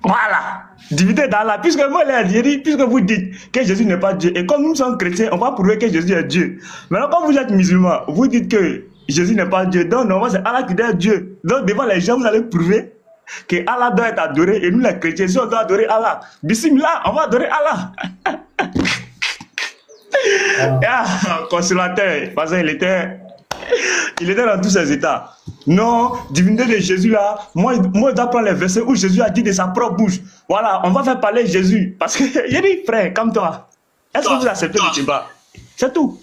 Voilà. Divinité d'Allah. Puisque moi, j'ai dit, puisque vous dites que Jésus n'est pas Dieu, et comme nous sommes chrétiens, on va prouver que Jésus est Dieu. Maintenant, quand vous êtes musulman, vous dites que Jésus n'est pas Dieu. Donc, normalement, c'est Allah qui doit être Dieu. Donc, devant les gens, vous allez prouver que Allah doit être adoré. Et nous, les chrétiens, si on doit adorer Allah, bismillah, on va adorer Allah. Consolateur, parce qu'il était dans tous ses états. Non, divinité de Jésus là, moi je dois prendre les versets où Jésus a dit de sa propre bouche. Voilà, on va faire parler Jésus. Parce que j'ai dit, frère, comme toi, est-ce que vous acceptez le débat? C'est tout.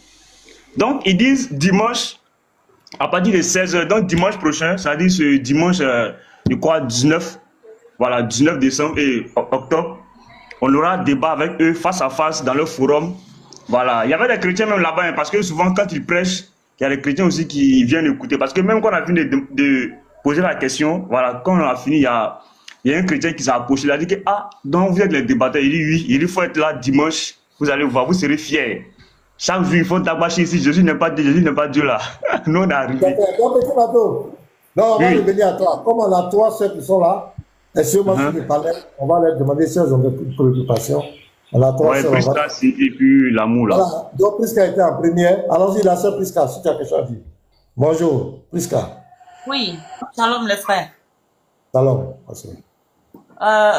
Donc, ils disent dimanche, à partir de 16h, donc dimanche prochain, c'est-à-dire ce dimanche, je crois, 19, voilà, 19 décembre et octobre, on aura un débat avec eux face à face dans leur forum. Voilà, il y avait des chrétiens même là-bas, hein, parce que souvent quand ils prêchent, il y a des chrétiens aussi qui viennent écouter. Parce que même quand on a fini de poser la question, voilà, quand on a fini, il y a un chrétien qui s'est approché, il a dit que, ah, donc vous êtes les débatteurs. Il dit oui, il faut être là dimanche, vous allez voir, vous serez fiers. Chaque jour, il faut t'abacher ici, Jésus n'est pas Dieu, Jésus n'est pas Dieu là. Nous, on est arrivé. Donc, petit bateau. Donc, on va revenir à toi. Comme on a trois ceux qui sont là, et si moi je parlais, on va leur demander si elles ont des préoccupations. On a trois sœurs. Prisca, et puis l'amour là. Voilà, donc Prisca était en première. Allons-y, la sœur Prisca, si tu as quelque chose à dire. Bonjour, Prisca. Oui, shalom les frères. Shalom, merci.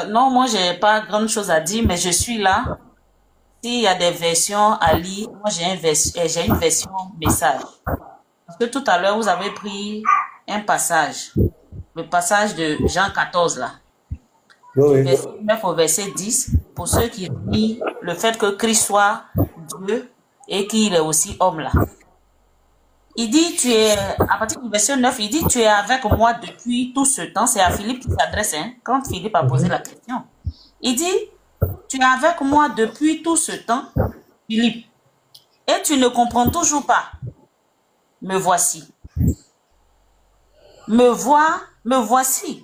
Non, moi j'ai pas grande chose à dire, mais je suis là. S'il y a des versions à lire, moi j'ai une version message. Parce que tout à l'heure, vous avez pris un passage. Le passage de Jean 14 là. Oui. Verset 9 au verset 10. Pour ceux qui disent le fait que Christ soit Dieu et qu'il est aussi homme là. Il dit, tu es, à partir du verset 9, il dit, tu es avec moi depuis tout ce temps. C'est à Philippe qui s'adresse, hein, quand Philippe a posé la question. Il dit, tu es avec moi depuis tout ce temps, Philippe, et tu ne comprends toujours pas. Me voici. Me voici.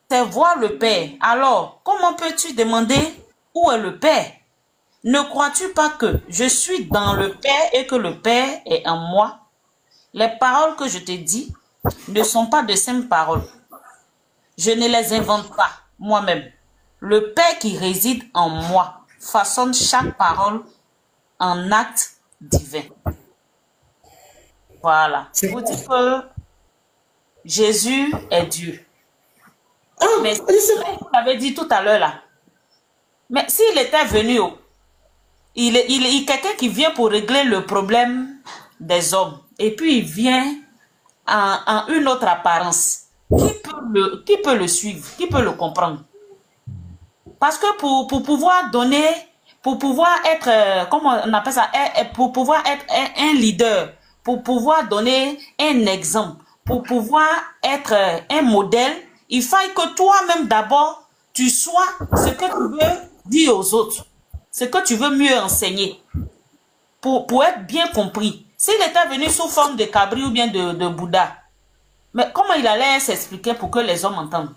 C'est voir le Père. Alors, comment peux-tu demander où est le Père? Ne crois-tu pas que je suis dans le Père et que le Père est en moi? Les paroles que je te dis ne sont pas de simples paroles. Je ne les invente pas moi-même. Le Père qui réside en moi façonne chaque parole en acte divin. Voilà. Je vous dis que Jésus est Dieu. Mais vous l'avez dit tout à l'heure là. Mais s'il était venu, il est quelqu'un qui vient pour régler le problème des hommes. Et puis il vient en une autre apparence. Qui peut le suivre? Qui peut le comprendre? Parce que pour pouvoir donner, pour pouvoir être, comment on appelle ça, pour pouvoir être un leader, pour pouvoir donner un exemple, pour pouvoir être un modèle, il faille que toi-même d'abord, tu sois ce que tu veux dire aux autres, ce que tu veux mieux enseigner, pour être bien compris. S'il était venu sous forme de cabri ou bien de Bouddha, mais comment il allait s'expliquer pour que les hommes entendent?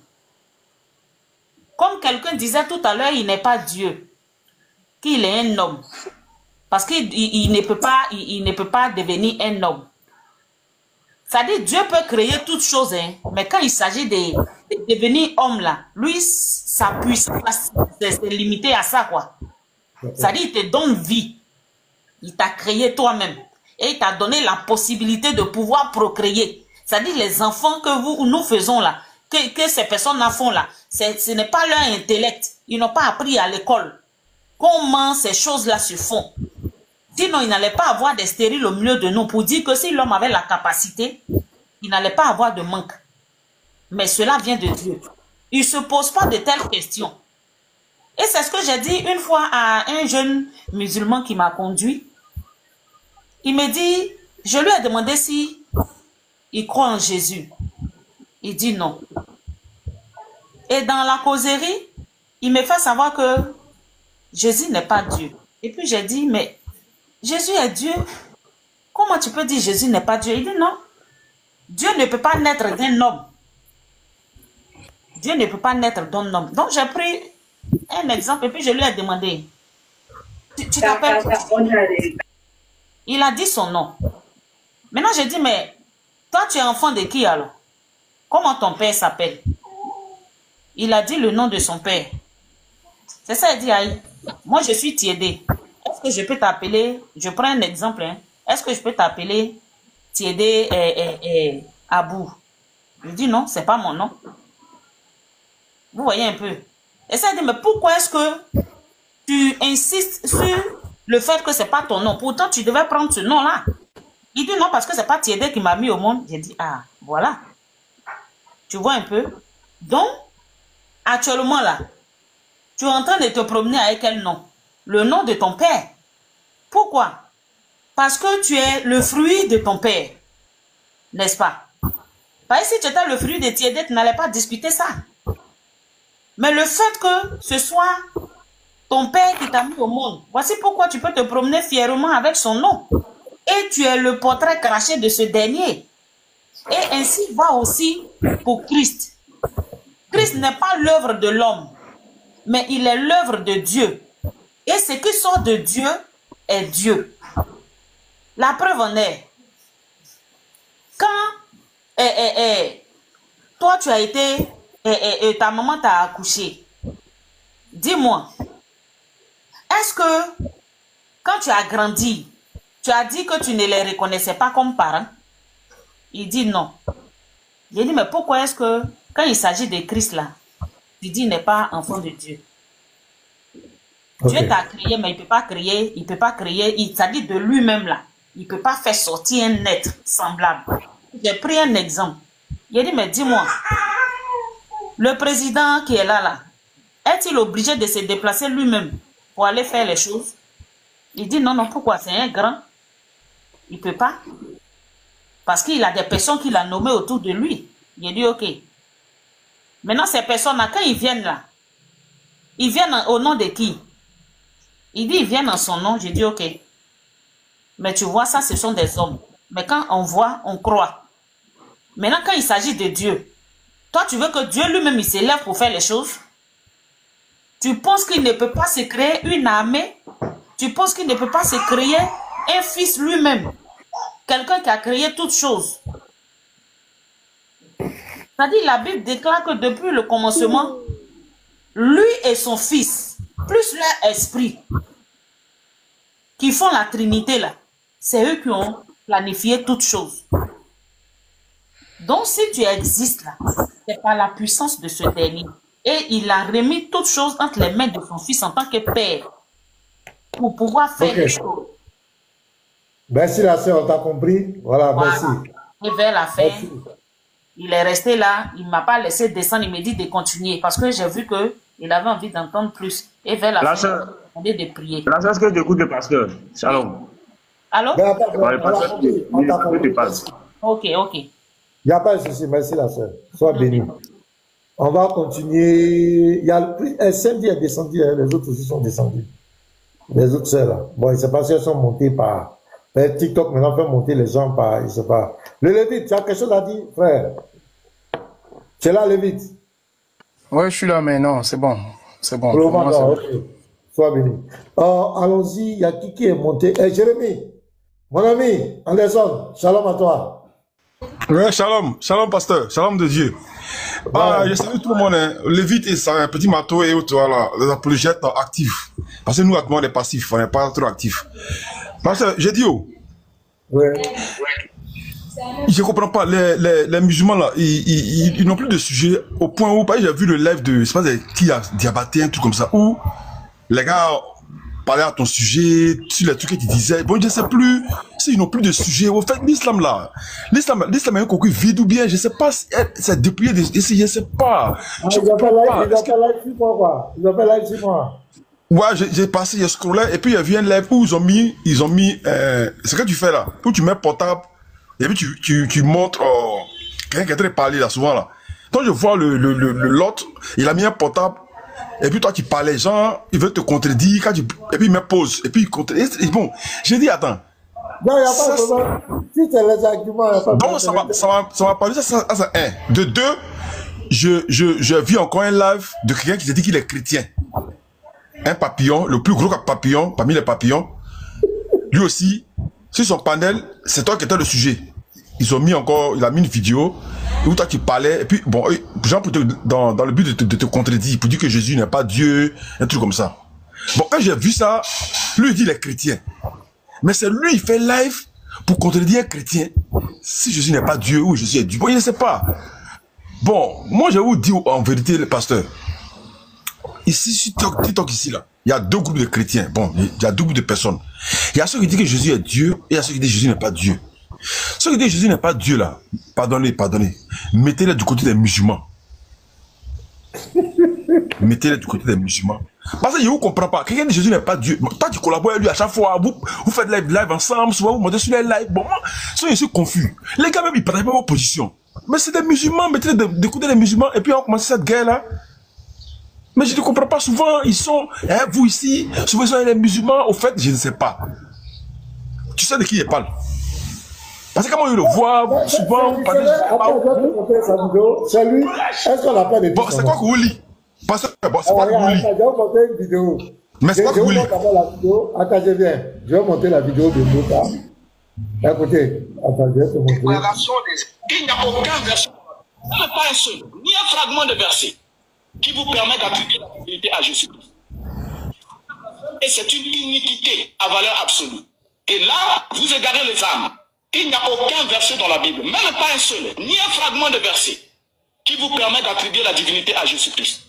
Comme quelqu'un disait tout à l'heure, il n'est pas Dieu, qu'il est un homme. Parce qu'il ne peut pas devenir un homme. C'est-à-dire, Dieu peut créer toutes choses, hein, mais quand il s'agit de devenir homme, là, lui, sa puissance, c'est limité à ça, quoi. C'est-à-dire, il te donne vie. Il t'a créé toi-même. Et il t'a donné la possibilité de pouvoir procréer. C'est-à-dire, les enfants que nous faisons, là, que ces personnes en font, là, ce n'est pas leur intellect. Ils n'ont pas appris à l'école comment ces choses-là se font. Sinon, il n'allait pas avoir des stériles au milieu de nous pour dire que si l'homme avait la capacité, il n'allait pas avoir de manque. Mais cela vient de Dieu. Il ne se pose pas de telles questions. Et c'est ce que j'ai dit une fois à un jeune musulman qui m'a conduit. Il me dit, je lui ai demandé si il croit en Jésus. Il dit non. Et dans la causerie, il me fait savoir que Jésus n'est pas Dieu. Et puis j'ai dit, mais Jésus est Dieu. Comment tu peux dire Jésus n'est pas Dieu? Il dit non. Dieu ne peut pas naître d'un homme. Dieu ne peut pas naître d'un homme. Donc j'ai pris un exemple et puis je lui ai demandé, tu t'appelles quoi? Il a dit son nom. Maintenant j'ai dit, mais toi tu es enfant de qui alors? Comment ton père s'appelle? il a dit le nom de son père. C'est ça, il dit, aïe, moi je suis Tiédé. Est-ce que je peux t'appeler, je prends un exemple, hein, est-ce que je peux t'appeler Tiédé Abou? Je dis non, c'est pas mon nom. Vous voyez un peu. Et ça dit, mais pourquoi est-ce que tu insistes sur le fait que c'est pas ton nom? Pourtant, tu devais prendre ce nom-là. Il dit non, parce que c'est pas Tiédé qui m'a mis au monde. J'ai dit, ah, voilà. Tu vois un peu. Donc, actuellement là, tu es en train de te promener avec quel nom? Le nom de ton père. Pourquoi? Parce que tu es le fruit de ton père. N'est-ce pas? Parce que si tu étais le fruit de Tiédé, tu n'allais pas discuter ça. Mais le fait que ce soit ton père qui t'a mis au monde, voici pourquoi tu peux te promener fièrement avec son nom. Et tu es le portrait craché de ce dernier. Et ainsi va aussi pour Christ. Christ n'est pas l'œuvre de l'homme, mais il est l'œuvre de Dieu. Et ce qui sort de Dieu est Dieu. La preuve en est, quand toi tu as été, ta maman t'a accouché, dis-moi, est-ce que quand tu as grandi, tu as dit que tu ne les reconnaissais pas comme parents? Il dit non. J'ai dit, mais pourquoi est-ce que quand il s'agit de Christ là, tu dis il n'est pas enfant de Dieu? Okay. Dieu t'a créé, mais il ne peut pas créer, il t'a dit de lui-même là, il ne peut pas faire sortir un être semblable. J'ai pris un exemple. Il a dit, mais dis-moi, le président qui est là, est-il obligé de se déplacer lui-même pour aller faire les choses? Il dit, non, pourquoi? C'est un grand. Il ne peut pas. Parce qu'il a des personnes qu'il a nommées autour de lui. Il a dit, ok. Maintenant, ces personnes-là, quand ils viennent là, ils viennent au nom de qui? Il dit, ils viennent en son nom. J'ai dit, ok. Mais tu vois, ça, ce sont des hommes. Mais quand on voit, on croit. Maintenant, quand il s'agit de Dieu, toi, tu veux que Dieu lui-même, il s'élève pour faire les choses? Tu penses qu'il ne peut pas se créer une armée? Tu penses qu'il ne peut pas se créer un fils lui-même? Quelqu'un qui a créé toutes choses. C'est-à-dire, la Bible déclare que depuis le commencement, lui et son fils, plus leur esprit, qui font la Trinité là, c'est eux qui ont planifié toutes choses. Donc, si tu existes là, c'est par la puissance de ce dernier. Et il a remis toutes choses entre les mains de son fils en tant que père, pour pouvoir faire les choses. Merci la sœur, on t'a compris. Voilà, merci. Et vers la fin, il est resté là, il ne m'a pas laissé descendre, il m'a dit de continuer, parce que j'ai vu qu'il avait envie d'entendre plus. Et vers la fin, il m'a demandé de prier. La sœur, est-ce que tu écoutes le pasteur? Shalom. Allô? On t'a compris. Ok. Il n'y a pas de souci, merci la sœur. Sois béni. On va continuer. Il y a Cindy est descendue, les autres aussi sont descendus. Les autres sœurs là. Bon, il ne sait pas si elles sont montées par TikTok, maintenant fait monter les gens par, je ne sais pas. Le Lévite, tu as quelque chose à dire, frère? Tu es là, Lévite? Ouais, je suis là, mais non, c'est bon. C'est bon. Okay. Sois béni. Allons-y, il y a qui est monté? Jérémy, mon ami, Anderson, shalom à toi. Ouais, shalom, pasteur, shalom de Dieu. Je salue tout le monde, hein. Lévite et sa petit marteau et autres, voilà, les apologètes actifs. Parce que nous, actuellement, on est passifs, on n'est pas trop actifs. Pasteur, j'ai dit, je comprends pas, les musulmans là, ils n'ont plus de sujet au point où, j'ai vu le live de, je sais pas qui a Diabaté, un truc comme ça, où les gars parlaient à ton sujet, sur les trucs qu'ils disaient, bon, je sais plus, s'ils n'ont plus de sujet, au fait, l'islam là, l'islam est un concours vide ou bien, je sais pas, c'est dépouillé d'ici, je sais pas. Ils ont pas live sur moi, quoi. Ils ont pas live sur moi. Ouais, j'ai passé, j'ai scrollé, et puis il y a vu un live où ils ont mis, ce que tu fais là, où tu mets portable, et puis tu montres, quelqu'un qui est en train de parler là, souvent là. Quand je vois l'autre, il a mis un portable, et puis toi tu parlais, genre, il veut te contredire, et puis il met pause, et puis il contredit, et bon, j'ai dit, attends. Non, il n'y a pas de problème. Si c'est les arguments, il n'y a pas de problème. Donc, ça m'a parlé, ça, un. De deux, j'ai vu encore un live de quelqu'un qui s'est dit qu'il est chrétien. Un papillon, le plus gros papillon, parmi les papillons, lui aussi, sur son panel, c'est toi qui étais le sujet. Il a mis une vidéo, où toi tu parlais, et puis bon, genre dans le but de te contredire, pour dire que Jésus n'est pas Dieu, un truc comme ça. Bon, quand j'ai vu ça, lui il dit les chrétiens. Mais c'est lui, il fait live pour contredire un chrétien. Si Jésus n'est pas Dieu ou Jésus est Dieu, bon, il ne sait pas. Bon, moi je vais vous dire en vérité, le pasteur. Ici, sur TikTok ici, là, il y a deux groupes de chrétiens. Bon, il y a deux groupes de personnes. Il y a ceux qui disent que Jésus est Dieu, et il y a ceux qui disent que Jésus n'est pas Dieu. Ceux qui disent que Jésus n'est pas Dieu, là, pardonnez. Mettez-les du côté des musulmans. Mettez-les du côté des musulmans. Parce que je ne vous comprends pas. Quelqu'un dit que Jésus n'est pas Dieu. Toi, tu collabores avec lui à chaque fois. Vous faites live ensemble. Souvent, vous montez sur les lives. Bon, moi, je suis confus. Les gars, même, ils ne partagent pas vos positions. Mais c'est des musulmans. Mettez-les d'écouter les musulmans. Et puis, on commence cette guerre-là. Mais je ne comprends pas. Souvent, ils sont, vous ici, souvent, ils sont les musulmans. Au fait, je ne sais pas. Tu sais de qui je parle. Parce que comment ils le voient, souvent, vous parlez. C'est lui. Est-ce qu'on n'a pas de. Bon, c'est quoi que vous lisez? Bon, c'est quoi que vous lisez? Je vais monter une vidéo. Mais c'est quoi que vous lisez? Attends, je viens. Je vais monter la vidéo de Mouta. Écoutez, attends, je vais te montrer. Il n'y a aucun verset, même pas un seul, ni un fragment de verset qui vous permet d'appliquer la vérité à Jésus-Christ. Et c'est une iniquité à valeur absolue. Et là, vous égarez les âmes. Il n'y a aucun verset dans la Bible, même pas un seul, ni un fragment de verset qui vous permet d'attribuer la divinité à Jésus-Christ.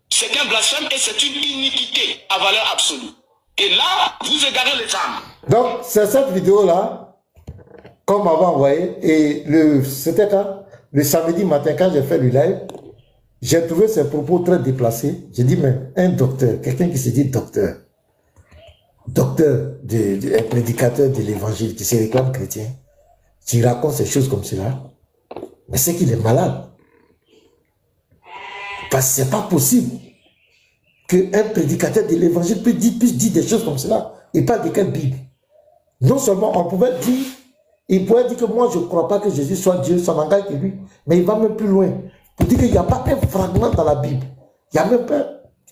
C'est un blasphème et c'est une iniquité à valeur absolue. Et là, vous égarez les âmes. Donc, c'est cette vidéo-là qu'on m'avait envoyée. Et c'était quand? Le samedi matin, quand j'ai fait le live, j'ai trouvé ses propos très déplacés. J'ai dit, mais un docteur, quelqu'un qui se dit docteur, un prédicateur de l'évangile, qui se réclame chrétien, tu racontes ces choses comme cela, mais c'est qu'il est malade. Parce que c'est pas possible qu'un prédicateur de l'évangile puisse dire des choses comme cela. Il parle de quelle Bible? Non seulement on pouvait dire, il pourrait dire que moi je ne crois pas que Jésus soit Dieu, ça n'engage que lui, mais il va même plus loin. Pour dire qu'il n'y a pas un fragment dans la Bible. Il n'y a même pas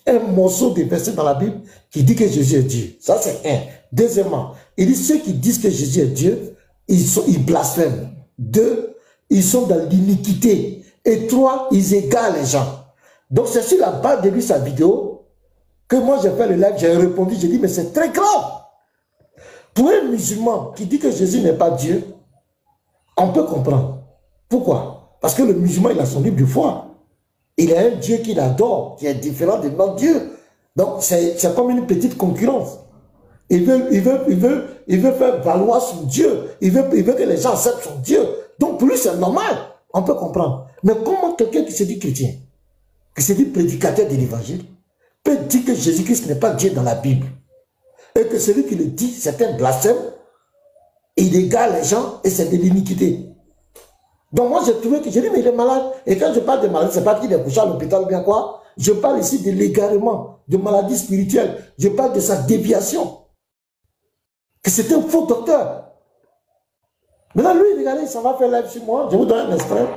un morceau de verset dans la Bible qui dit que Jésus est Dieu. Ça c'est un. Deuxièmement, il dit ceux qui disent que Jésus est Dieu, ils blasphèment. Deux, ils sont dans l'iniquité. Et trois, ils égarent les gens. Donc c'est sur la base de lui sa vidéo que moi j'ai fait le live, j'ai répondu, j'ai dit mais c'est très grave. Pour un musulman qui dit que Jésus n'est pas Dieu, on peut comprendre. Pourquoi? Parce que le musulman il a son livre de foi. Il a un Dieu qu'il adore, qui est différent de notre Dieu. Donc c'est comme une petite concurrence. Il veut faire valoir son Dieu. Il veut que les gens acceptent son Dieu. Donc pour lui c'est normal. On peut comprendre. Mais comment quelqu'un qui se dit chrétien, qui se dit prédicateur de l'évangile, peut dire que Jésus-Christ n'est pas Dieu dans la Bible, et que celui qui le dit, c'est un blasphème, il égare les gens, et c'est de l'iniquité. Donc moi j'ai trouvé que j'ai dit mais il est malade, et quand je parle de maladie, c'est pas qu'il est couché à l'hôpital ou bien quoi, je parle ici de l'égarement, de maladie spirituelle, je parle de sa déviation, que c'est un faux docteur. Maintenant lui, regardez, il s'en va faire live sur moi, je vous donne un extrait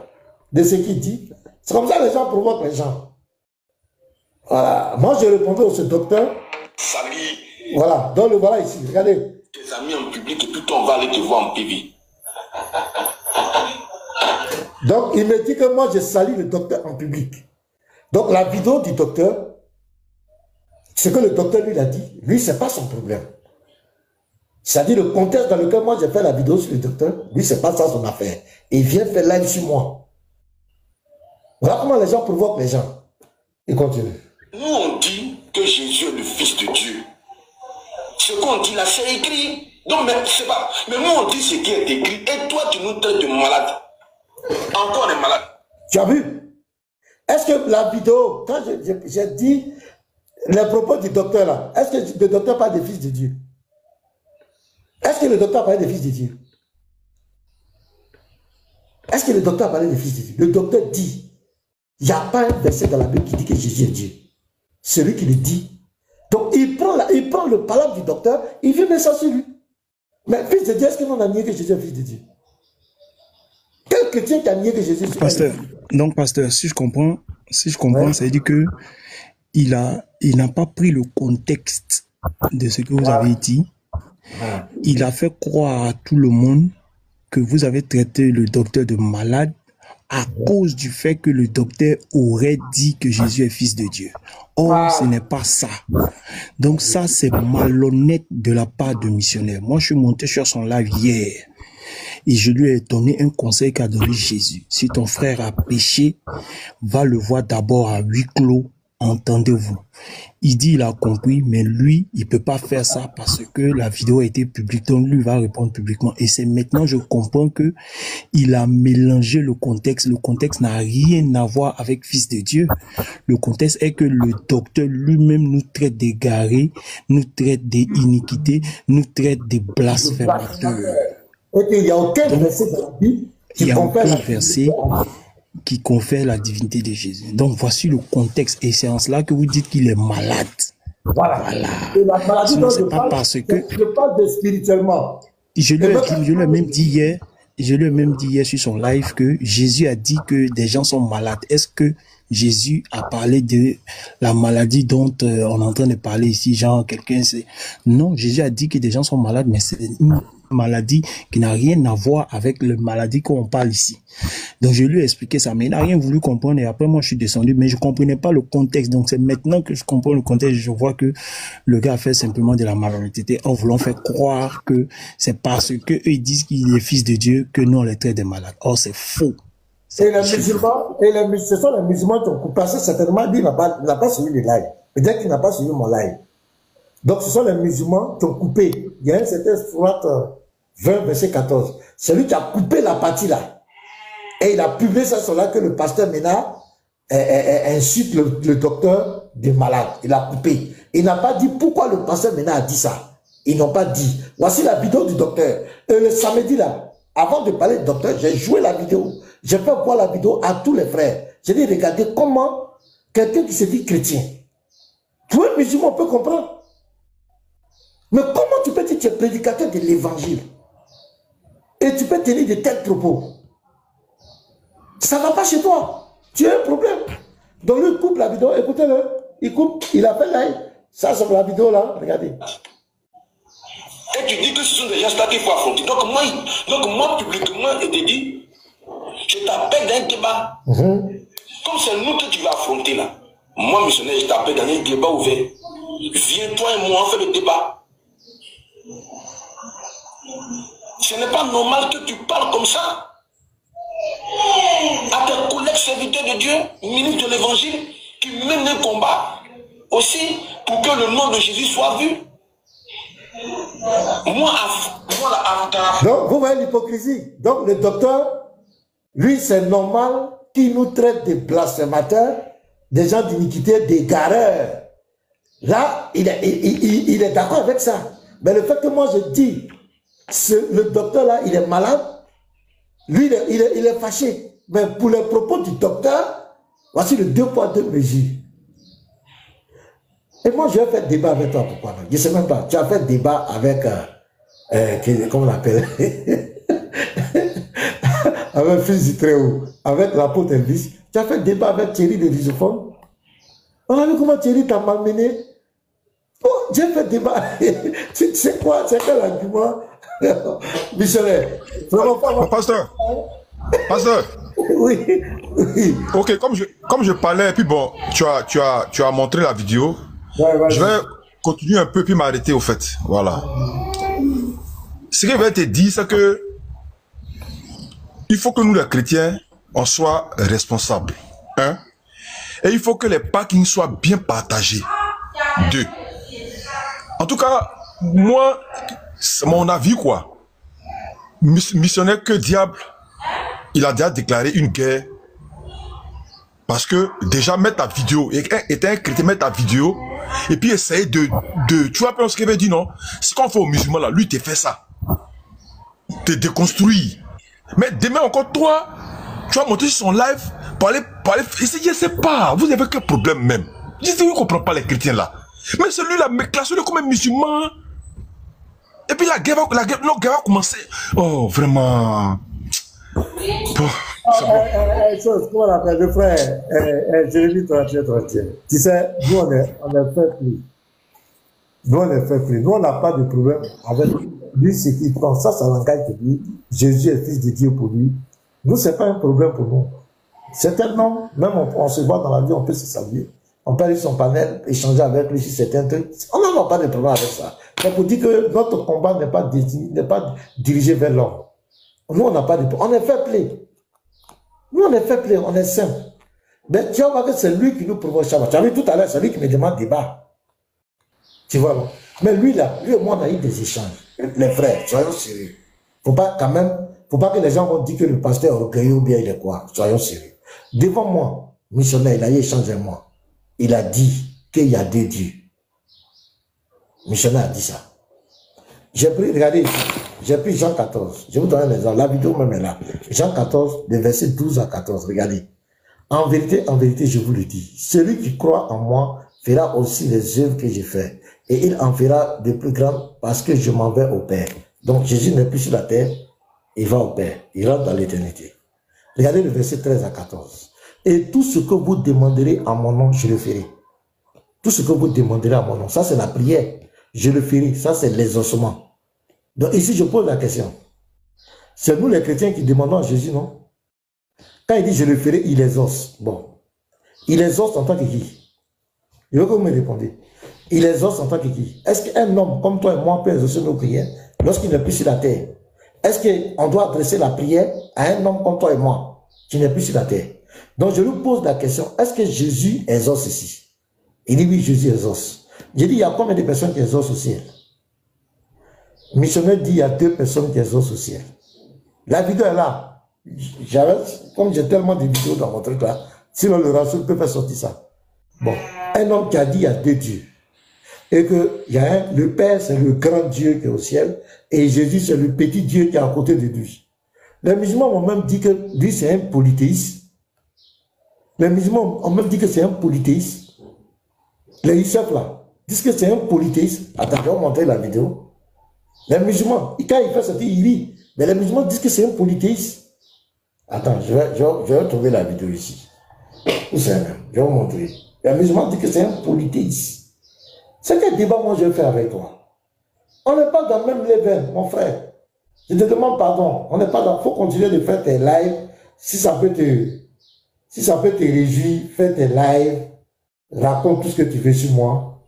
de ce qu'il dit. C'est comme ça que les gens provoquent les gens. Voilà. Moi, je répondais à ce docteur. Salut. Voilà. Donc, le voilà ici. Regardez. Tes amis en public et puis on va aller te voir en PV. Donc, il me dit que moi, je salue le docteur en public. Donc, la vidéo du docteur, ce que le docteur lui a dit, lui, c'est pas son problème. C'est-à-dire le contexte dans lequel moi, j'ai fait la vidéo sur le docteur, lui, c'est pas ça son affaire. Il vient faire live sur moi. Voilà comment les gens provoquent les gens. Ils continuent. Nous, on dit que Jésus est le Fils de Dieu. Ce qu'on dit là, c'est écrit. Donc, mais c'est pas. Mais nous, on dit ce qui est écrit. Et toi, tu nous traites de malade. Encore des malades. Tu as vu? Est-ce que la vidéo, quand j'ai dit les propos du docteur là, est-ce que le docteur parle des fils de Dieu? Est-ce que le docteur parlait des fils de Dieu? Est-ce que le docteur parlait des fils de Dieu? Le docteur dit. Il n'y a pas un verset dans la Bible qui dit que Jésus est Dieu. Celui qui le dit. Donc, il prend le palabre du docteur, il vient mettre ça sur lui. Mais fils de Dieu, est-ce qu'on a nié que Jésus est fils de Dieu? Quel chrétien qui a nié que Jésus est fils de Dieu? Donc, pasteur, si je comprends, ouais. Ça veut dire que il n'a pas pris le contexte de ce que vous avez dit. Il a fait croire à tout le monde que vous avez traité le docteur de malade à cause du fait que le docteur aurait dit que Jésus est fils de Dieu. Or, ce n'est pas ça. Donc ça, c'est malhonnête de la part de missionnaire. Moi, je suis monté sur son live hier et je lui ai donné un conseil qu'a donné Jésus. Si ton frère a péché, va le voir d'abord à huis clos. Entendez-vous. Il dit il a compris, mais lui, il peut pas faire ça parce que la vidéo a été publique, donc lui va répondre publiquement. Et c'est maintenant je comprends que il a mélangé le contexte. Le contexte n'a rien à voir avec Fils de Dieu. Le contexte est que le docteur lui-même nous traite d'égarés, nous traite d'iniquités, nous traite de blasphémateurs. Ok, il n'y a aucun verset dans la Bible qui confère qui confère la divinité de Jésus. Donc voici le contexte et c'est en cela que vous dites qu'il est malade. Voilà. Et la maladie dont je parle, parce que je parle de spirituellement. Je lui ai même dit hier sur son live que Jésus a dit que des gens sont malades. Est-ce que Jésus a parlé de la maladie dont on est en train de parler ici, genre quelqu'un sait? Non, Jésus a dit que des gens sont malades, mais c'est une maladie qui n'a rien à voir avec la maladie qu'on parle ici. Donc je lui ai expliqué ça, mais il n'a rien voulu comprendre et après moi je suis descendu, mais je comprenais pas le contexte. Donc c'est maintenant que je comprends le contexte, je vois que le gars a fait simplement de la malhonnêteté en voulant faire croire que c'est parce que eux ils disent qu'il est fils de Dieu que nous on les traite de malades. Or c'est faux. Et les musulmans, ce sont les musulmans qui ont coupé, parce que certainement lui il n'a pas suivi le live. Peut-être qu'il n'a pas suivi mon live. Donc ce sont les musulmans qui ont coupé. Il y a un certain surat 20 verset 14. C'est lui qui a coupé la partie là. Et il a publié ça sur là que le pasteur Ménard insulte le docteur des malades. Il a coupé. Il n'a pas dit pourquoi le pasteur Ménard a dit ça. Ils n'ont pas dit. Voici la vidéo du docteur. Et le samedi là, avant de parler du docteur, j'ai joué la vidéo. J'ai fait voir la vidéo à tous les frères. J'ai dit, regardez comment quelqu'un qui se dit chrétien, tous les musulmans peuvent comprendre. Mais comment tu peux dire que tu es prédicateur de l'évangile et tu peux tenir de tels propos? Ça ne va pas chez toi. Tu as un problème. Donc lui, il coupe la vidéo. Écoutez-le. Il coupe. Il appelle là. Ça, c'est la vidéo là. Regardez. Et tu dis que ce sont des gens qu'il faut affronter. Donc moi publiquement, je te dis, je t'appelle dans un débat. Comme c'est nous que tu vas affronter là. Moi, missionnaire, je t'appelle dans un débat ouvert. Viens, toi et moi, on fait le débat. Ce n'est pas normal que tu parles comme ça à tes collègues serviteurs de Dieu, ministres de l'évangile, qui mènent un combat aussi pour que le nom de Jésus soit vu. Donc, vous voyez l'hypocrisie. Donc, le docteur, lui, c'est normal qu'il nous traite de blasphémateurs, des gens d'iniquité, des gareurs. Là, il est d'accord avec ça. Mais le fait que moi, je dis, le docteur là, il est malade, lui, il est fâché. Mais pour les propos du docteur, voici le 2 poids 2 mesures. Et moi, je vais faire débat avec toi. Pourquoi non? Je ne sais même pas. Tu as fait débat avec, comment on l'appelle? Avec Fils du Très-Haut, avec l'apôtre Elvis. Tu as fait débat avec Thierry de Rizophone. On a vu comment Thierry t'a malmené. Oh, j'ai fait débat. C'est quoi? C'est quel argument? Missionnaire. Pasteur. Oui. Ok, comme je parlais, et puis bon, tu as montré la vidéo. Ouais, je vais continuer un peu, puis m'arrêter au fait. Voilà. Ce que je vais te dire, c'est que il faut que nous, les chrétiens, on soit responsables. Hein? Et il faut que les parkings soient bien partagés. 2. En tout cas, moi, c'est mon avis, quoi. Missionnaire que diable, il a déjà déclaré une guerre. Parce que déjà mettre ta vidéo, étant un chrétien, mettre ta vidéo, et puis essayer de tu vois ce qu'il veut dire, non? Ce qu'on fait aux musulmans là, lui te fait ça. Te déconstruire. Mais demain encore, toi, tu vas monter sur son live, parler, je sais pas, vous avez quel problème même? Je dis, vous ne comprenez pas les chrétiens là. Mais celui-là, classez-le comme un musulman. Et puis la guerre va commencer. Oh, vraiment. Bon, c'est bon. Comment on appelle le frère Jérémie 31. Tu sais, nous on est fait plus. Nous on n'a pas de problème avec lui. C'est qu'il pense ça, ça l'engage de lui. Jésus est fils de Dieu pour lui. Nous, c'est pas un problème pour nous. Certains noms, même on se voit dans la vie, on peut se saluer. On peut aller sur son panel, échanger avec lui sur certains trucs. On n'a pas de problème avec ça. C'est pour dire que notre combat n'est pas dirigé vers l'homme. Nous, on n'a pas de problème. On est fair play. Nous, on est fair play, on est simple. Mais tu vas voir que c'est lui qui nous provoque chaque fois. Tu as vu tout à l'heure, c'est lui qui me demande débat. Tu vois, non? Mais lui, là, lui et moi, on a eu des échanges. Les frères, soyons sérieux. Faut pas quand même, faut pas que les gens vont dire que le pasteur est orgueilleux ou bien il est quoi. Soyons sérieux. Devant moi, missionnaire, il a eu échange avec moi. Il a dit qu'il y a deux dieux. Missionnaire a dit ça. J'ai pris, regardez ici, j'ai pris Jean 14. Je vous donne un exemple. La vidéo même est là. Jean 14, de verset 12 à 14. Regardez. En vérité, je vous le dis, celui qui croit en moi fera aussi les œuvres que j'ai faites. Et il en fera de plus grandes parce que je m'en vais au Père. Donc Jésus n'est plus sur la terre, il va au Père. Il rentre dans l'éternité. Regardez le verset 13 à 14. Et tout ce que vous demanderez en mon nom, je le ferai. Tout ce que vous demanderez en mon nom, ça c'est la prière. Je le ferai, ça c'est l'exaucement. Donc ici je pose la question. C'est nous les chrétiens qui demandons à Jésus, non? Quand il dit je le ferai, il exauce. Bon. Il exauce en tant que qui? Je veux que vous me répondiez. Il exauce en tant que qui? Est-ce qu'un homme comme toi et moi peut exaucer nos prières lorsqu'il n'est plus sur la terre? Est-ce qu'on doit adresser la prière à un homme comme toi et moi qui n'est plus sur la terre? Donc je lui pose la question, est-ce que Jésus exauce ici? Il dit oui, Jésus exauce. J'ai dit, il y a combien de personnes qui exaucent au ciel? Le missionnaire dit, il y a 2 personnes qui exaucent au ciel. La vidéo est là. Comme j'ai tellement de vidéos dans mon truc là, sinon le ratio peut faire sortir ça. Bon, un homme qui a dit, il y a 2 dieux. Et que le Père, c'est le grand Dieu qui est au ciel, et Jésus, c'est le petit Dieu qui est à côté de lui. Les musulmans ont même dit que lui, c'est un polythéiste. Les musulmans ont même dit que c'est un polythéiste. Les Youssef là, disent que c'est un polythéiste. Attends, je vais vous montrer la vidéo. Les musulmans, quand il fait sortir, il rit. Mais les musulmans disent que c'est un polythéiste. Attends, je vais trouver la vidéo ici. Où c'est même? Je vais vous montrer. Les musulmans disent que c'est un polythéiste. C'est quel débat moi je vais faire avec toi? On n'est pas dans le même level, mon frère. Je te demande pardon. On n'est pas dans... Il faut continuer de faire tes lives. Si ça peut te réjouir, fais tes lives. Raconte tout ce que tu fais sur moi.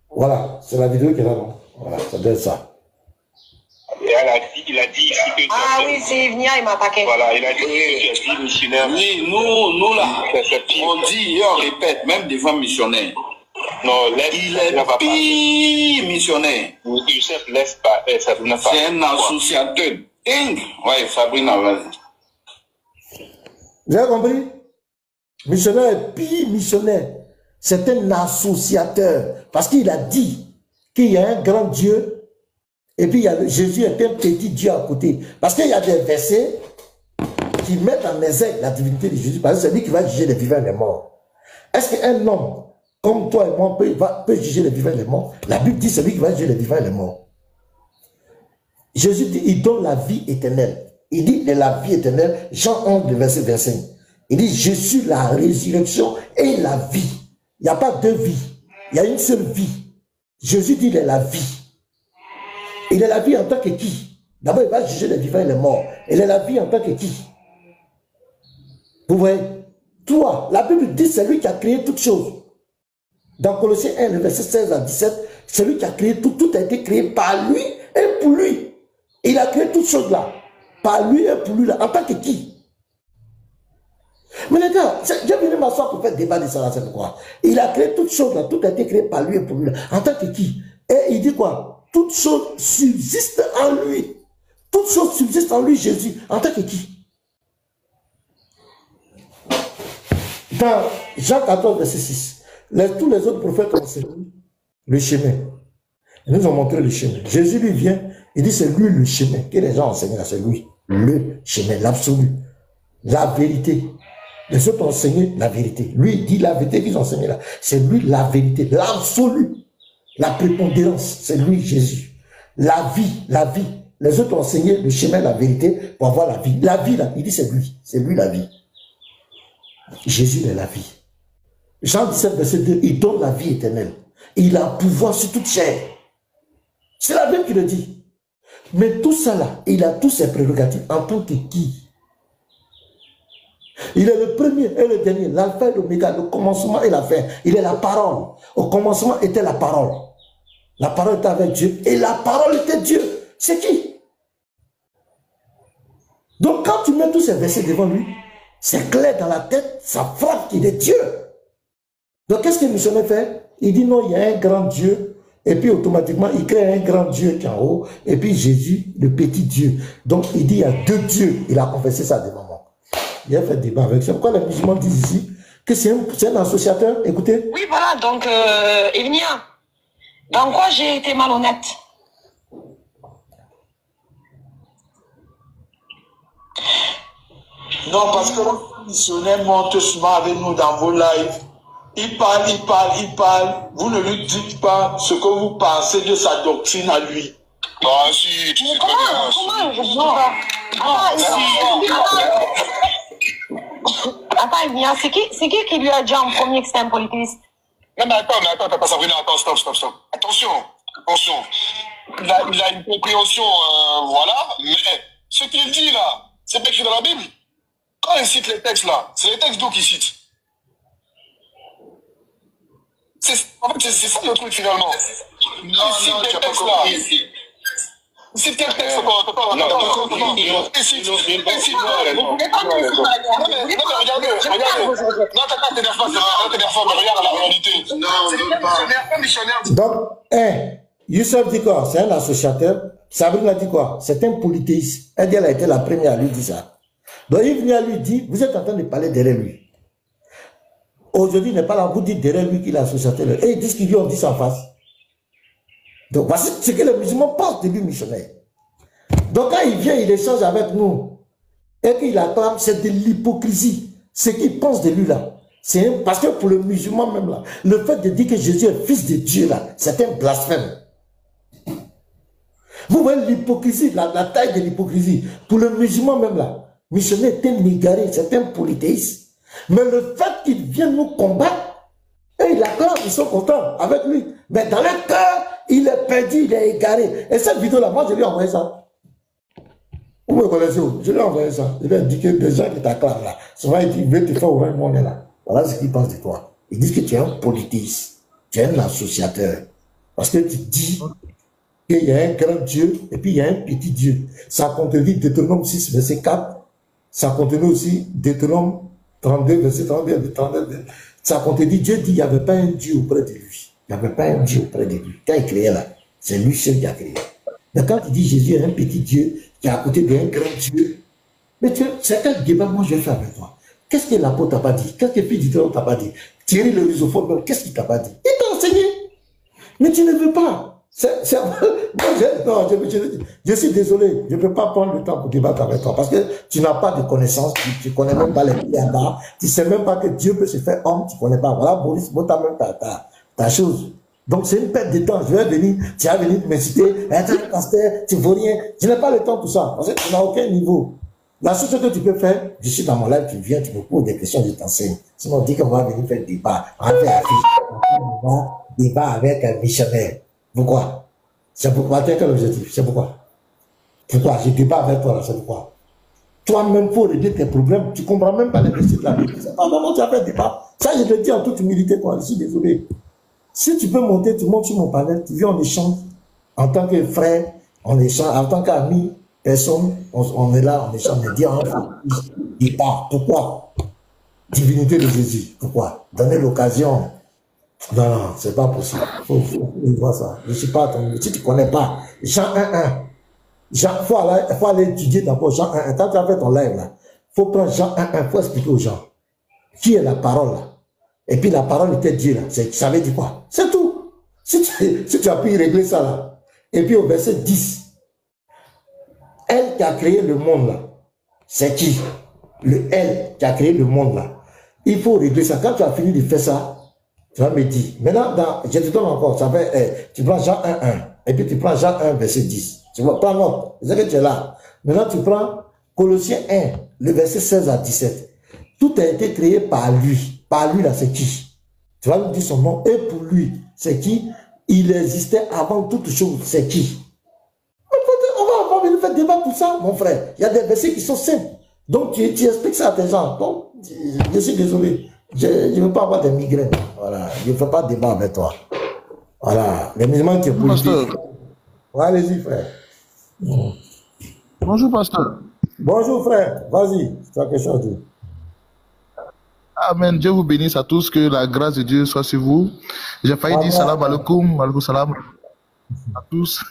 Voilà, c'est la vidéo qui est là, non? Voilà, ça doit être ça. Il a dit ici que... Ah oui, c'est venu, il m'a attaqué. Voilà, il a dit que tu as dit missionnaire. Oui, nous là, on dit et on répète, même devant missionnaire. Non, il est pire missionnaire. Youssef laisse pas, Sabrina pas. C'est un associateur. Ouais, Sabrina, vas-y. Vous avez compris? Missionnaire est pire missionnaire. C'est un associateur. Parce qu'il a dit qu'il y a un grand Dieu et puis Jésus est un petit Dieu à côté. Parce qu'il y a des versets qui mettent en exergue la divinité de Jésus. Parce que c'est lui qui va juger les vivants et les morts. Est-ce qu'un homme comme toi et moi peut juger les vivants et les morts? La Bible dit c'est lui qui va juger les vivants et les morts. Jésus dit il donne la vie éternelle. Il dit de la vie éternelle, Jean 11, verset 25. Il dit, je suis la résurrection et la vie. Il n'y a pas 2 vies. Il y a une seule vie. Jésus dit, il est la vie. Il est la vie en tant que qui? D'abord, il va juger les vivants et les morts. Il est la vie en tant que qui? Vous voyez? Toi, la Bible dit, c'est lui qui a créé toutes choses. Dans Colossiens 1, le verset 16 à 17, c'est lui qui a créé tout. Tout a été créé par lui et pour lui. Il a créé toutes choses là. Par lui et pour lui là. En tant que qui? Mais les gars, j'ai venu m'asseoir pour faire débat de ça, c'est pourquoi. Il a créé toutes choses là, tout a été créé par lui et pour lui là. En tant que qui? Et il dit quoi? Toutes choses subsistent en lui. Toutes choses subsistent en lui, Jésus. En tant que qui? Dans Jean 14, verset 6, tous les autres prophètes ont enseigné le chemin. Ils nous ont montré le chemin. Jésus lui vient, il dit c'est lui le chemin. Que les gens enseignent là, c'est lui. Le chemin, l'absolu. La vérité. Les autres ont enseigné la vérité. Lui, il dit la vérité qu'ils ont enseigné là. C'est lui la vérité, l'absolu. La prépondérance, c'est lui Jésus. La vie, la vie. Les autres ont enseigné le chemin, la vérité pour avoir la vie. La vie là, il dit c'est lui la vie. Jésus est la vie. Jean 17, verset 2, il donne la vie éternelle. Il a pouvoir sur toute chair. C'est la Bible qui le dit. Mais tout ça là, il a tous ses prérogatives en tant que qui? Il est le premier et le dernier, l'alpha et l'oméga, le commencement et la fin. Il est la parole. Au commencement était la parole. La parole était avec Dieu et la parole était Dieu. C'est qui? Donc quand tu mets tous ces versets devant lui, c'est clair dans la tête, ça frappe qu'il est Dieu. Donc qu'est-ce que le missionnaire fait? Il dit non, il y a un grand Dieu. Et puis automatiquement, il crée un grand Dieu qui est en haut. Et puis Jésus, le petit Dieu. Donc il dit il y a deux dieux. Il a confessé ça devant moi. Il a fait débat avec ça. Pourquoi les musulmans disent ici que c'est un associateur? Écoutez. Oui, voilà, donc, Evnia, dans quoi j'ai été malhonnête? Non, parce que le missionnaire monte souvent avec nous dans vos lives. Il parle. Vous ne lui dites pas ce que vous pensez de sa doctrine à lui. Ah si, tu sais très bien. Comment je vois? Attends, Evnia, c'est qui lui a dit en premier que c'était un polythéiste? Non, mais attends, Sabrina, stop. Attention. Il a une compréhension, voilà, mais ce qu'il dit là, c'est pas écrit dans la Bible. Quand il cite les textes là, c'est les textes d'où qu'il cite. En fait, c'est ça le truc finalement. Il cite les textes là. C'est quel texte encore? Il cite. Non, regardez. Non, t'énerve pas, mais regarde la réalité. Non, donc, Youssef dit quoi? C'est un associateur. Sabrina dit quoi? C'est un polythéiste. Elle dit, elle a été la première à lui dire ça. Donc il vient lui dire, vous êtes en train de parler derrière lui. Aujourd'hui, il n'est pas là, vous dites derrière lui qu'il est associateur. Et ils disent qu'ils lui ont dit ça en face. Donc voici ce que les musulmans pensent de lui missionnaire. Donc quand il vient, il échange avec nous. Et qu'il acclame, c'est de l'hypocrisie. Ce qu'il pense de lui là. Parce que pour le musulman même là, le fait de dire que Jésus est fils de Dieu là, c'est un blasphème. Vous voyez l'hypocrisie, la taille de l'hypocrisie. Pour le musulman même là, missionnaire est un égaré, c'est un polythéiste. Mais le fait qu'il vienne nous combattre, et il acclame, ils sont contents avec lui. Mais dans le cœur, il est perdu, il est égaré. Et cette vidéo-là, moi je lui ai envoyé ça. Vous me connaissez où? Je lui ai envoyé ça. Je lui ai dit que des gens qui t'acclament là, souvent ils disent, veut te faire ouvrir le monde là. Voilà ce qu'ils pensent de toi. Ils disent que tu es un polythéiste, tu es un associateur. Parce que tu dis qu'il y a un grand Dieu et puis il y a un petit Dieu. Ça contredit Deutéronome 6, verset 4. Ça contredit aussi Deutéronome 32, verset 32, 32. Ça contredit, Dieu dit qu'il n'y avait pas un Dieu auprès de lui. Il n'y avait pas un Dieu auprès de lui. Quand il créait là, c'est lui seul qui a créé. Mais quand il dit Jésus est un petit Dieu qui est à côté d'un grand Dieu, mais c'est quel débat moi je vais faire avec toi? Qu'est-ce que l'apôtre t'a pas dit? Qu'est-ce que Pierre t'a pas dit? Thierry le risophone, qu'est-ce qu'il t'a pas dit? Il t'a enseigné. Mais tu ne veux pas. Je suis désolé, je ne peux pas prendre le temps pour débattre avec toi parce que tu n'as pas de connaissances, tu ne connais même pas les pieds à bas, tu ne sais même pas que Dieu peut se faire homme, tu ne connais pas. Voilà, Boris, tu as même ta chose. Donc c'est une perte de temps. Je vais venir, tu vas venir me citer, pasteur, tu ne vaux rien. Je n'ai pas le temps pour ça parce que tu n'as aucun niveau. La chose que tu peux faire, je suis dans mon live, tu viens, tu me poses des questions, je t'enseigne. Sinon, on dit qu'on va venir faire débat. On va faire débat avec un missionnaire. Pourquoi? C'est pourquoi tu as quel objectif? C'est pourquoi? Pourquoi? Je débat avec toi là, c'est pourquoi? Toi-même, pour régler tes problèmes, tu ne comprends même pas les versets de la Bible. C'est pas vraiment tu as fait débat. Ça, je te dis en toute humilité, toi, je suis désolé. Si tu peux monter, tu montes sur mon panel, tu viens, on échange. En tant que frère, on échange. En tant qu'ami, personne, on est là, on échange. On dit, débat. Pourquoi? Divinité de Jésus. Pourquoi? Donner l'occasion. Non, c'est pas possible. Faut voir ça. Je ne suis pas ton... Si tu ne connais pas, Jean 1.1. Il faut aller étudier d'abord Jean 1.1. Quand tu as fait ton live là, il faut prendre Jean 1.1 pour expliquer aux gens qui est la parole là. Et puis la parole était Dieu là. Ça veut dire quoi? C'est tout. Si tu as pu régler ça là. Et puis au verset 10, elle qui a créé le monde là, c'est qui? Le elle qui a créé le monde là. Il faut régler ça. Quand tu as fini de faire ça, tu vas me dire. Maintenant, je te donne encore. Ça fait, tu prends Jean 1.1. Et puis tu prends Jean 1, verset 10. Tu vois, prends note. C'est que tu es là. Maintenant, tu prends Colossiens 1, le verset 16 à 17. Tout a été créé par lui. Par lui, là, c'est qui? Tu vas nous dire son nom. Et pour lui, c'est qui? Il existait avant toute chose. C'est qui? On va venir faire débat pour ça, mon frère. Il y a des versets qui sont simples. Donc, tu expliques ça à tes gens. Donc, je suis désolé. Je ne veux pas avoir des migraines. Voilà. Je ne fais pas de débat avec toi. Voilà. Les musulmans qui est politique. Ouais, allez-y, frère. Bonjour, pasteur. Bonjour, frère. Vas-y. Tu as quelque chose à dire. Amen. Dieu vous bénisse à tous. Que la grâce de Dieu soit sur vous. J'ai failli dire salam alaikum. Alaikum salam à tous.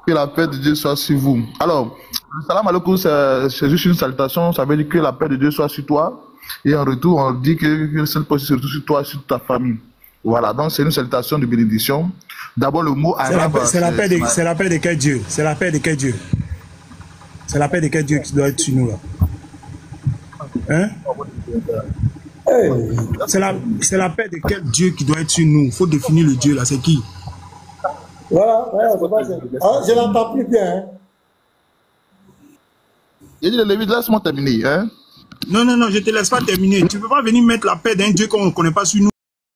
Que la paix de Dieu soit sur vous. Alors, le salam alaikum, c'est juste une salutation. Ça veut dire que la paix de Dieu soit sur toi. Et en retour, on dit que cette paix soit sur toi et sur ta famille. Voilà. Donc, c'est une salutation de bénédiction. D'abord, le mot arabe. C'est la paix de quel Dieu? C'est la paix de quel Dieu? C'est la paix de quel Dieu qui doit être sur nous là? Hein? C'est la paix de quel Dieu qui doit être sur nous? Il faut définir le Dieu là, c'est qui? Voilà, je l'entends plus bien. Hein? Il dit le Lévite, laisse-moi terminer. Hein? Non, je ne te laisse pas terminer. Tu ne peux pas venir mettre la paix d'un Dieu qu'on ne connaît pas sur nous.